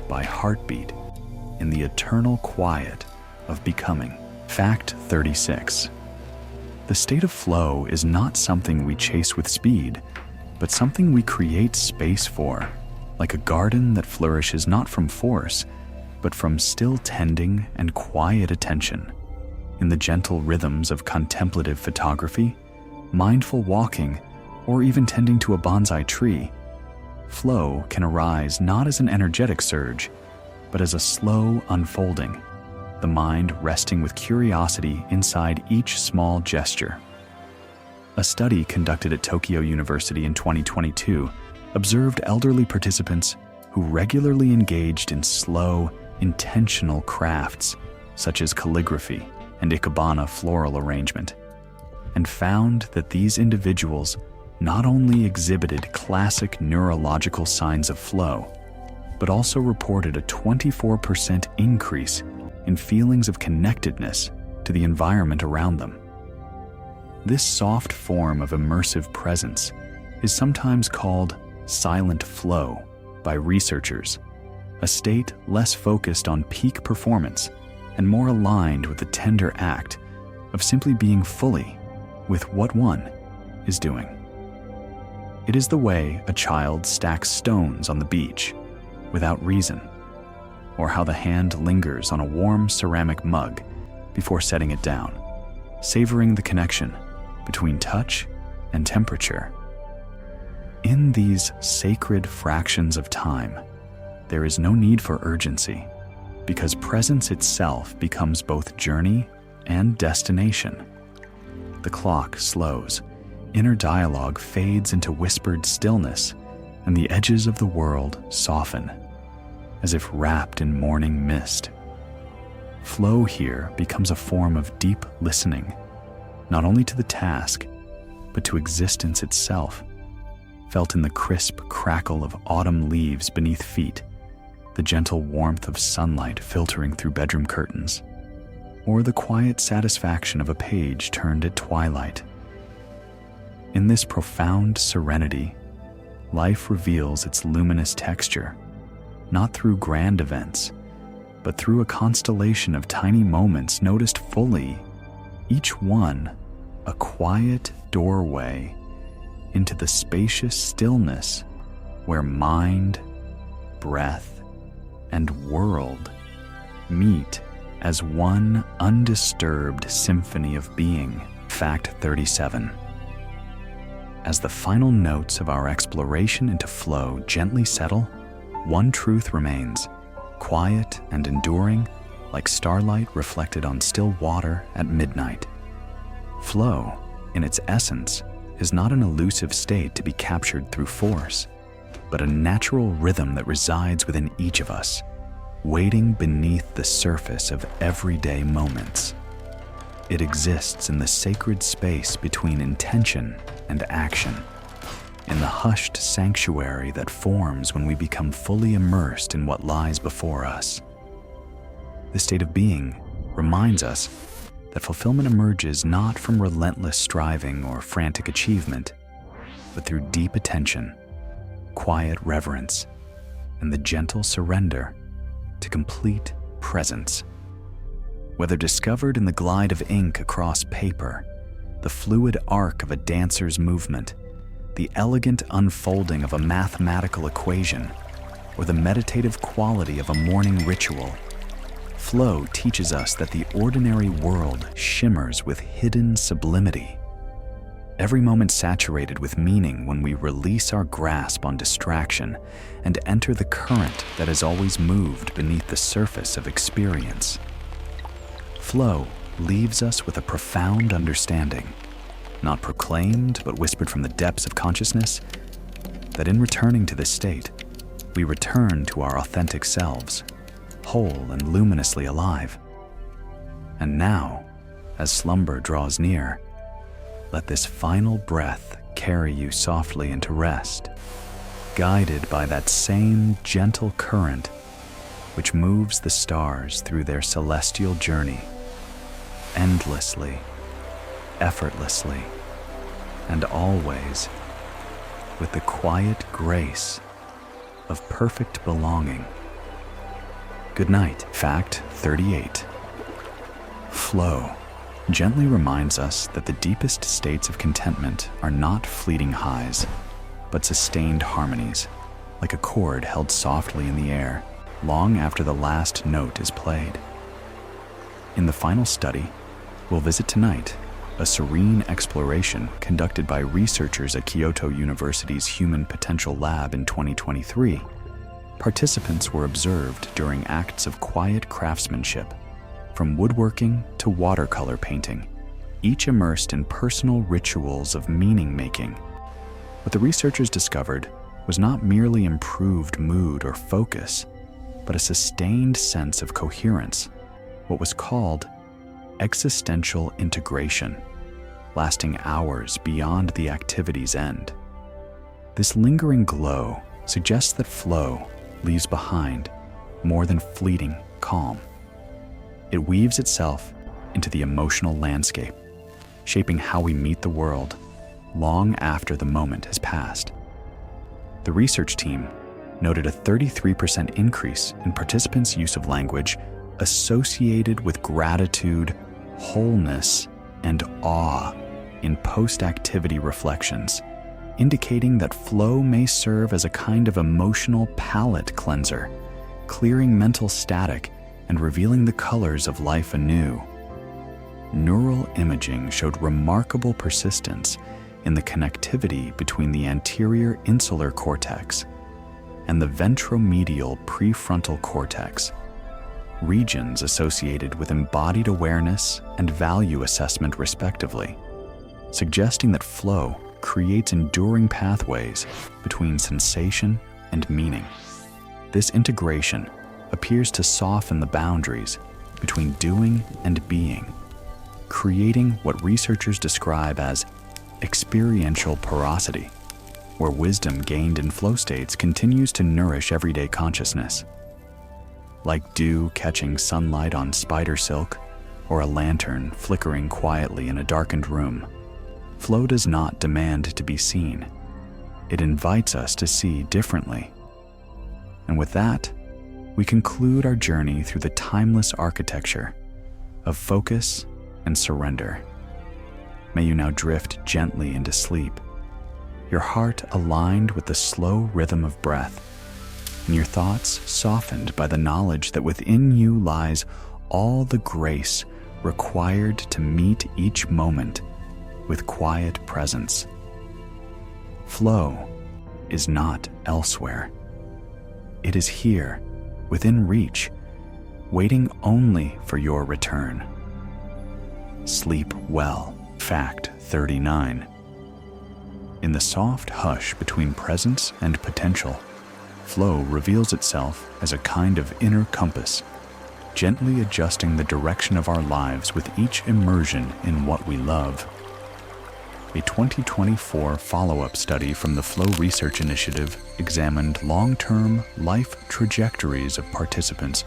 by heartbeat, in the eternal quiet of becoming. Fact 36. The state of flow is not something we chase with speed, but something we create space for, like a garden that flourishes not from force, but from still tending and quiet attention. In the gentle rhythms of contemplative photography, mindful walking, or even tending to a bonsai tree, flow can arise not as an energetic surge, but as a slow unfolding, the mind resting with curiosity inside each small gesture. A study conducted at Tokyo University in 2022 observed elderly participants who regularly engaged in slow, intentional crafts such as calligraphy and ikebana floral arrangement, and found that these individuals not only exhibited classic neurological signs of flow, but also reported a 24% increase in feelings of connectedness to the environment around them. This soft form of immersive presence is sometimes called silent flow by researchers, a state less focused on peak performance and more aligned with the tender act of simply being fully with what one is doing. It is the way a child stacks stones on the beach without reason, or how the hand lingers on a warm ceramic mug before setting it down, savoring the connection between touch and temperature. In these sacred fractions of time, there is no need for urgency, because presence itself becomes both journey and destination. The clock slows, inner dialogue fades into whispered stillness, and the edges of the world soften, as if wrapped in morning mist. Flow here becomes a form of deep listening, not only to the task, but to existence itself, felt in the crisp crackle of autumn leaves beneath feet, the gentle warmth of sunlight filtering through bedroom curtains, or the quiet satisfaction of a page turned at twilight. In this profound serenity, life reveals its luminous texture, not through grand events, but through a constellation of tiny moments noticed fully, each one a quiet doorway into the spacious stillness where mind, breath, and world meet as one undisturbed symphony of being. Fact 37. As the final notes of our exploration into flow gently settle, one truth remains, quiet and enduring, like starlight reflected on still water at midnight. Flow, in its essence, is not an elusive state to be captured through force, but a natural rhythm that resides within each of us, waiting beneath the surface of everyday moments. It exists in the sacred space between intention and action, in the hushed sanctuary that forms when we become fully immersed in what lies before us. This state of being reminds us that fulfillment emerges not from relentless striving or frantic achievement, but through deep attention, quiet reverence, and the gentle surrender to complete presence. Whether discovered in the glide of ink across paper, the fluid arc of a dancer's movement, the elegant unfolding of a mathematical equation, or the meditative quality of a morning ritual, flow teaches us that the ordinary world shimmers with hidden sublimity. Every moment saturated with meaning when we release our grasp on distraction and enter the current that has always moved beneath the surface of experience. Flow leaves us with a profound understanding, not proclaimed but whispered from the depths of consciousness, that in returning to this state, we return to our authentic selves, whole and luminously alive. And now, as slumber draws near, let this final breath carry you softly into rest, guided by that same gentle current which moves the stars through their celestial journey, endlessly, effortlessly, and always with the quiet grace of perfect belonging. Good night. Fact 38. Flow gently reminds us that the deepest states of contentment are not fleeting highs, but sustained harmonies, like a chord held softly in the air long after the last note is played. In the final study, we'll visit tonight a serene exploration conducted by researchers at Kyoto University's Human Potential Lab in 2023. Participants were observed during acts of quiet craftsmanship, from woodworking to watercolor painting, each immersed in personal rituals of meaning-making. What the researchers discovered was not merely improved mood or focus, but a sustained sense of coherence, what was called existential integration, lasting hours beyond the activity's end. This lingering glow suggests that flow leaves behind more than fleeting calm. It weaves itself into the emotional landscape, shaping how we meet the world, long after the moment has passed. The research team noted a 33% increase in participants' use of language associated with gratitude, wholeness, and awe in post-activity reflections, indicating that flow may serve as a kind of emotional palate cleanser, clearing mental static and revealing the colors of life anew. Neural imaging showed remarkable persistence in the connectivity between the anterior insular cortex and the ventromedial prefrontal cortex, regions associated with embodied awareness and value assessment respectively, suggesting that flow creates enduring pathways between sensation and meaning. This integration appears to soften the boundaries between doing and being, creating what researchers describe as experiential porosity, where wisdom gained in flow states continues to nourish everyday consciousness. Like dew catching sunlight on spider silk, or a lantern flickering quietly in a darkened room, flow does not demand to be seen. It invites us to see differently. And with that, we conclude our journey through the timeless architecture of focus and surrender. May you now drift gently into sleep, your heart aligned with the slow rhythm of breath, and your thoughts softened by the knowledge that within you lies all the grace required to meet each moment with quiet presence. Flow is not elsewhere. It is here, within reach, waiting only for your return. Sleep well. Fact 39. In the soft hush between presence and potential, flow reveals itself as a kind of inner compass, gently adjusting the direction of our lives with each immersion in what we love. A 2024 follow-up study from the Flow Research Initiative examined long-term life trajectories of participants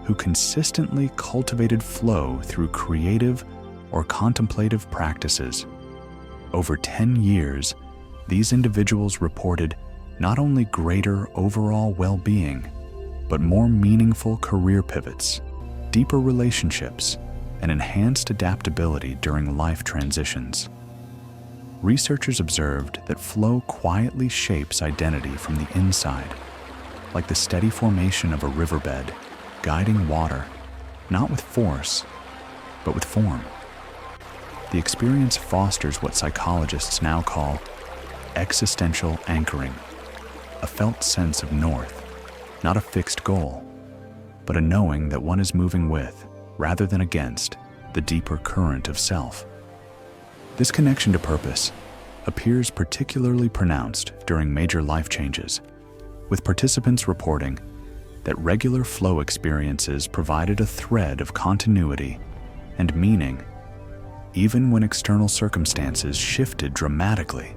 who consistently cultivated flow through creative or contemplative practices. Over 10 years, these individuals reported not only greater overall well-being, but more meaningful career pivots, deeper relationships, and enhanced adaptability during life transitions. Researchers observed that flow quietly shapes identity from the inside, like the steady formation of a riverbed, guiding water, not with force, but with form. The experience fosters what psychologists now call existential anchoring, a felt sense of north, not a fixed goal, but a knowing that one is moving with, rather than against, the deeper current of self. This connection to purpose appears particularly pronounced during major life changes, with participants reporting that regular flow experiences provided a thread of continuity and meaning, even when external circumstances shifted dramatically.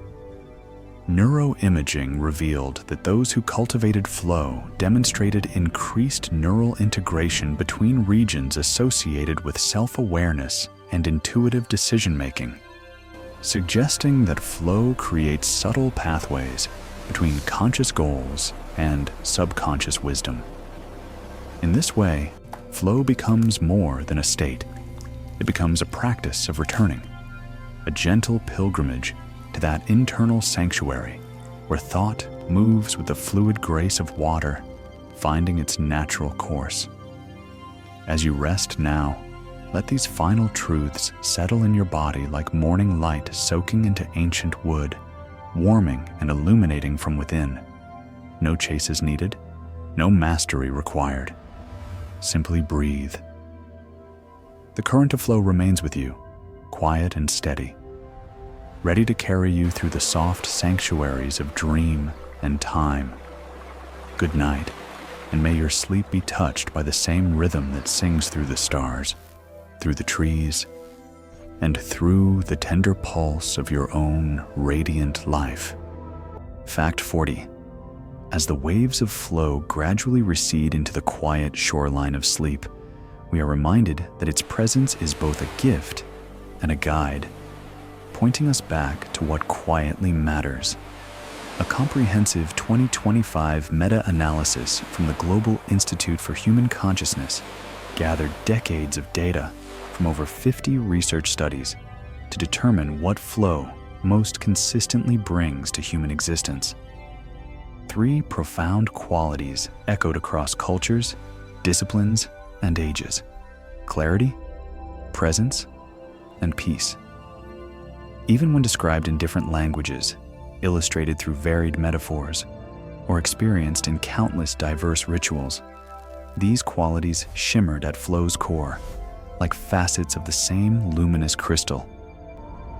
Neuroimaging revealed that those who cultivated flow demonstrated increased neural integration between regions associated with self-awareness and intuitive decision-making, suggesting that flow creates subtle pathways between conscious goals and subconscious wisdom. In this way, flow becomes more than a state. It becomes a practice of returning, a gentle pilgrimage to that internal sanctuary where thought moves with the fluid grace of water, finding its natural course. As you rest now, let these final truths settle in your body like morning light soaking into ancient wood, warming and illuminating from within. No chase is needed, no mastery required. Simply breathe. The current of flow remains with you, quiet and steady, ready to carry you through the soft sanctuaries of dream and time. Good night, and may your sleep be touched by the same rhythm that sings through the stars, through the trees, and through the tender pulse of your own radiant life. Fact 40. As the waves of flow gradually recede into the quiet shoreline of sleep, we are reminded that its presence is both a gift and a guide. pointing us back to what quietly matters. A comprehensive 2025 meta-analysis from the Global Institute for Human Consciousness gathered decades of data from over 50 research studies to determine what flow most consistently brings to human existence. 3 profound qualities echoed across cultures, disciplines, and ages: clarity, presence, and peace. Even when described in different languages, illustrated through varied metaphors, or experienced in countless diverse rituals, these qualities shimmered at flow's core, like facets of the same luminous crystal.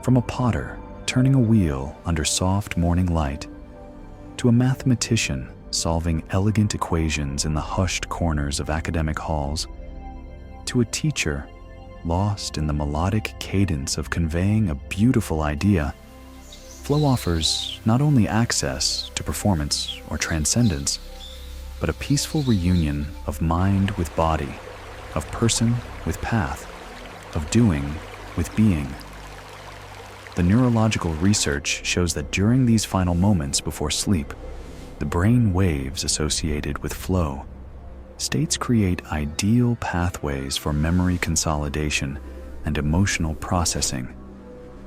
From a potter turning a wheel under soft morning light, to a mathematician solving elegant equations in the hushed corners of academic halls, to a teacher lost in the melodic cadence of conveying a beautiful idea, flow offers not only access to performance or transcendence, but a peaceful reunion of mind with body, of person with path, of doing with being. The neurological research shows that during these final moments before sleep, the brain waves associated with flow states create ideal pathways for memory consolidation and emotional processing,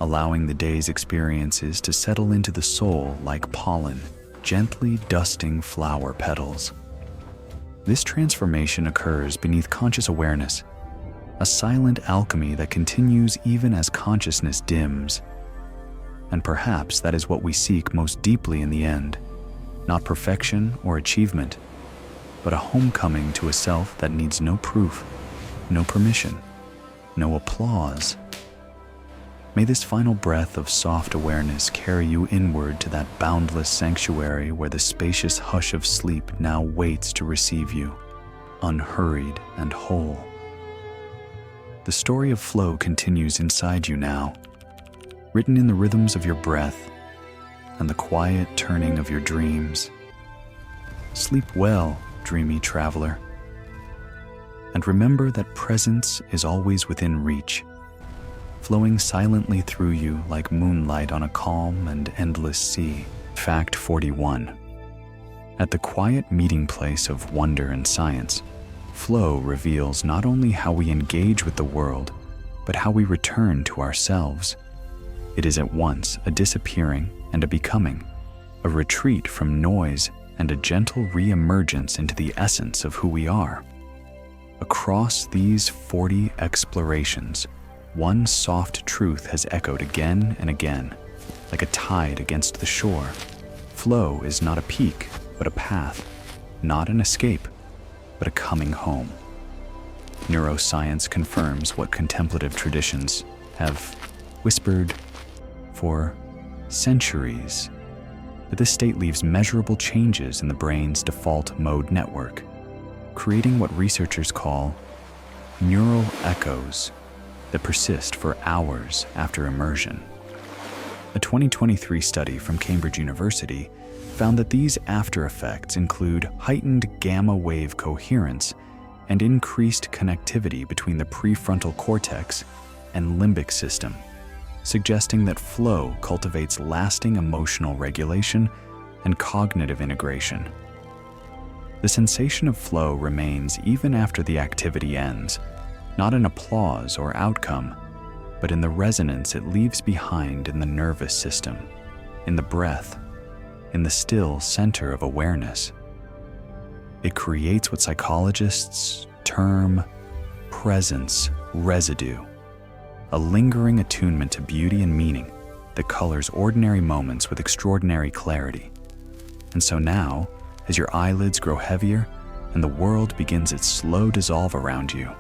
allowing the day's experiences to settle into the soul like pollen, gently dusting flower petals. This transformation occurs beneath conscious awareness, a silent alchemy that continues even as consciousness dims. And perhaps that is what we seek most deeply in the end, not perfection or achievement, but a homecoming to a self that needs no proof, no permission, no applause. May this final breath of soft awareness carry you inward to that boundless sanctuary where the spacious hush of sleep now waits to receive you, unhurried and whole. The story of flow continues inside you now, written in the rhythms of your breath and the quiet turning of your dreams. Sleep well, dreamy traveler, and remember that presence is always within reach, flowing silently through you like moonlight on a calm and endless sea. Fact 41. At the quiet meeting place of wonder and science, flow reveals not only how we engage with the world, but how we return to ourselves. It is at once a disappearing and a becoming, a retreat from noise and a gentle re-emergence into the essence of who we are. Across these 40 explorations, one soft truth has echoed again and again, like a tide against the shore. Flow is not a peak, but a path, not an escape, but a coming home. Neuroscience confirms what contemplative traditions have whispered for centuries, that this state leaves measurable changes in the brain's default mode network, creating what researchers call neural echoes that persist for hours after immersion. A 2023 study from Cambridge University found that these after effects include heightened gamma wave coherence and increased connectivity between the prefrontal cortex and limbic system, suggesting that flow cultivates lasting emotional regulation and cognitive integration. The sensation of flow remains even after the activity ends, not in applause or outcome, but in the resonance it leaves behind in the nervous system, in the breath, in the still center of awareness. It creates what psychologists term presence residue, a lingering attunement to beauty and meaning that colors ordinary moments with extraordinary clarity. And so now, as your eyelids grow heavier and the world begins its slow dissolve around you,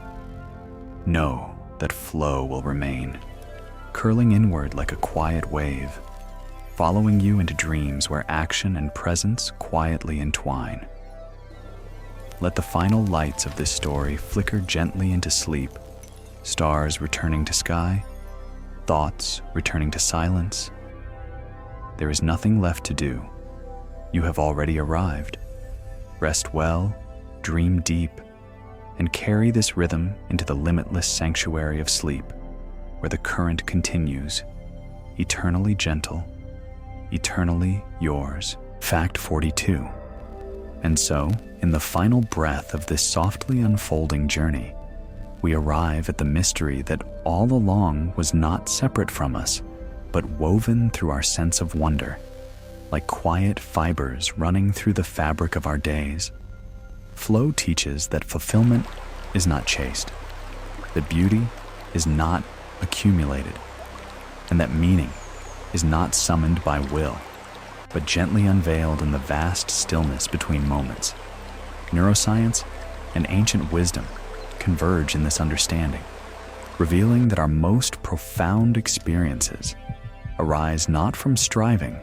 know that flow will remain, curling inward like a quiet wave, following you into dreams where action and presence quietly entwine. Let the final lights of this story flicker gently into sleep, stars returning to sky, thoughts returning to silence. There is nothing left to do. You have already arrived. Rest well, dream deep, and carry this rhythm into the limitless sanctuary of sleep, where the current continues, eternally gentle, eternally yours. Fact 42. And so, in the final breath of this softly unfolding journey, we arrive at the mystery that all along was not separate from us, but woven through our sense of wonder, like quiet fibers running through the fabric of our days. Flow teaches that fulfillment is not chased, that beauty is not accumulated, and that meaning is not summoned by will, but gently unveiled in the vast stillness between moments. Neuroscience and ancient wisdom converge in this understanding, revealing that our most profound experiences arise not from striving,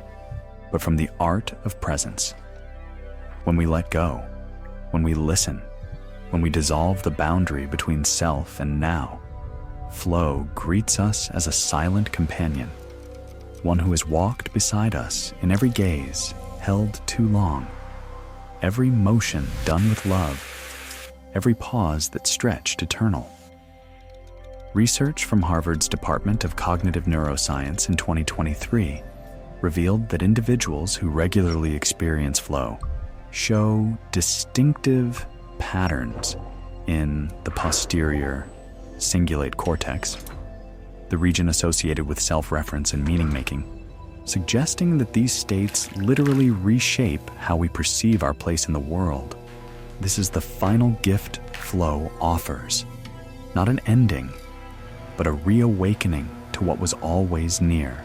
but from the art of presence. When we let go, when we listen, when we dissolve the boundary between self and now, flow greets us as a silent companion, one who has walked beside us in every gaze held too long, every motion done with love, every pause that stretched eternal. Research from Harvard's Department of Cognitive Neuroscience in 2023 revealed that individuals who regularly experience flow show distinctive patterns in the posterior cingulate cortex, the region associated with self-reference and meaning-making, suggesting that these states literally reshape how we perceive our place in the world. This is the final gift flow offers, not an ending, but a reawakening to what was always near,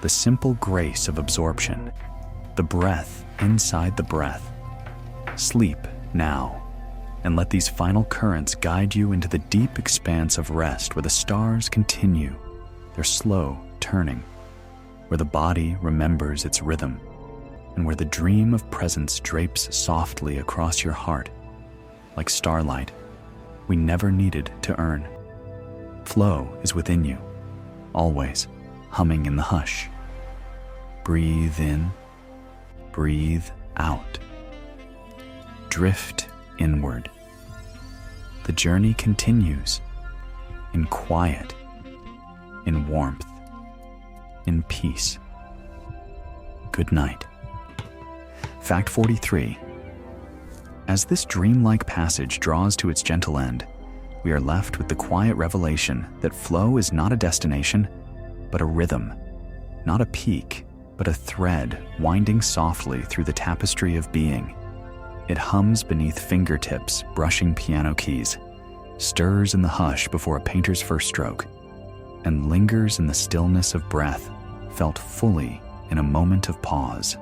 the simple grace of absorption, the breath inside the breath. Sleep now, and let these final currents guide you into the deep expanse of rest where the stars continue their slow turning, where the body remembers its rhythm, and where the dream of presence drapes softly across your heart, like starlight we never needed to earn. Flow is within you, always humming in the hush. Breathe in, breathe out. Drift inward. The journey continues in quiet, in warmth, in peace. Good night. Fact 43. As this dreamlike passage draws to its gentle end, we are left with the quiet revelation that flow is not a destination, but a rhythm, not a peak, but a thread winding softly through the tapestry of being. It hums beneath fingertips brushing piano keys, stirs in the hush before a painter's first stroke, and lingers in the stillness of breath, felt fully in a moment of pause.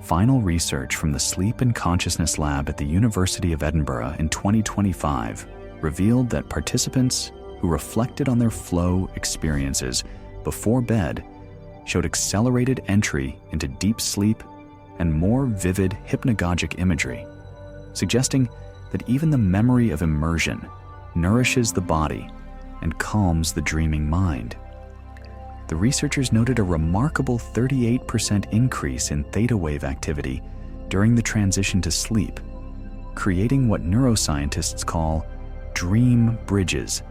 Final research from the Sleep and Consciousness Lab at the University of Edinburgh in 2025 revealed that participants who reflected on their flow experiences before bed showed accelerated entry into deep sleep and more vivid hypnagogic imagery, suggesting that even the memory of immersion nourishes the body and calms the dreaming mind. The researchers noted a remarkable 38% increase in theta wave activity during the transition to sleep, creating what neuroscientists call dream bridges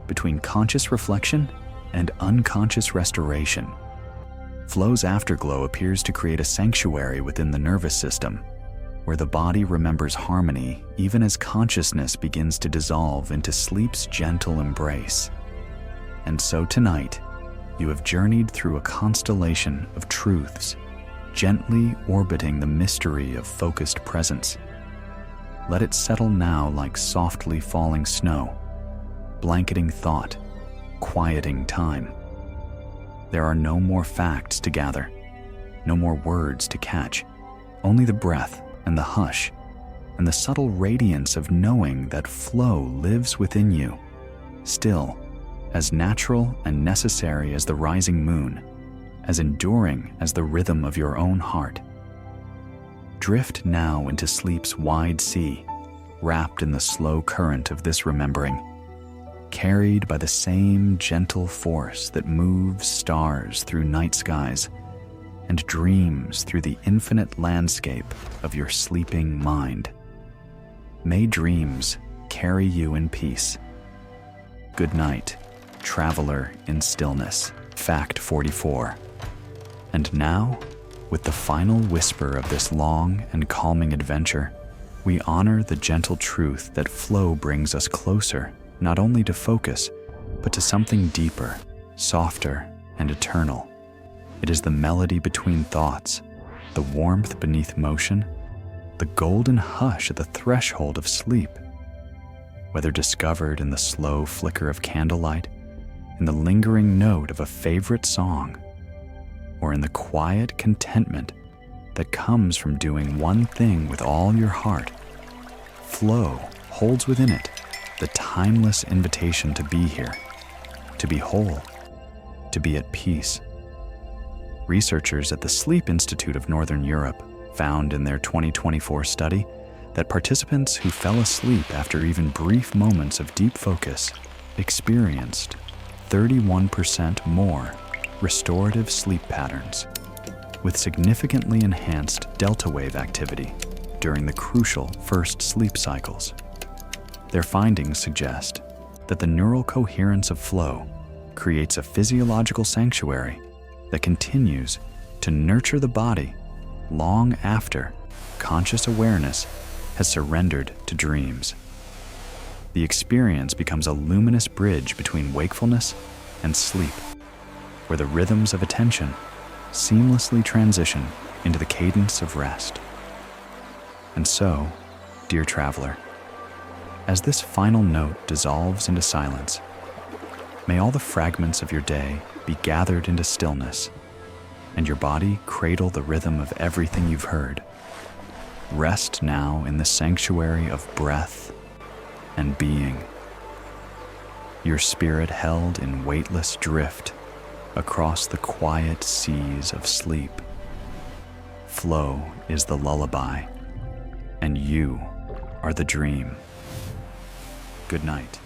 between conscious reflection and unconscious restoration. Flow's afterglow appears to create a sanctuary within the nervous system, where the body remembers harmony even as consciousness begins to dissolve into sleep's gentle embrace. And so tonight, you have journeyed through a constellation of truths, gently orbiting the mystery of focused presence. Let it settle now like softly falling snow, blanketing thought, quieting time. There are no more facts to gather, no more words to catch, only the breath and the hush, and the subtle radiance of knowing that flow lives within you, still, as natural and necessary as the rising moon, as enduring as the rhythm of your own heart. Drift now into sleep's wide sea, wrapped in the slow current of this remembering, carried by the same gentle force that moves stars through night skies and dreams through the infinite landscape of your sleeping mind. May dreams carry you in peace. Good night, traveler in stillness. Fact 44. And now, with the final whisper of this long and calming adventure, we honor the gentle truth that flow brings us closer, not only to focus, but to something deeper, softer, and eternal. It is the melody between thoughts, the warmth beneath motion, the golden hush at the threshold of sleep. Whether discovered in the slow flicker of candlelight, in the lingering note of a favorite song, or in the quiet contentment that comes from doing one thing with all your heart, flow holds within it the timeless invitation to be here, to be whole, to be at peace. Researchers at the Sleep Institute of Northern Europe found in their 2024 study that participants who fell asleep after even brief moments of deep focus experienced 31% more restorative sleep patterns, with significantly enhanced delta wave activity during the crucial first sleep cycles. Their findings suggest that the neural coherence of flow creates a physiological sanctuary that continues to nurture the body long after conscious awareness has surrendered to dreams. The experience becomes a luminous bridge between wakefulness and sleep, where the rhythms of attention seamlessly transition into the cadence of rest. And so, dear traveler, as this final note dissolves into silence, may all the fragments of your day be gathered into stillness, and your body cradle the rhythm of everything you've heard. Rest now in the sanctuary of breath and being, your spirit held in weightless drift across the quiet seas of sleep. Flow is the lullaby, and you are the dream. Good night.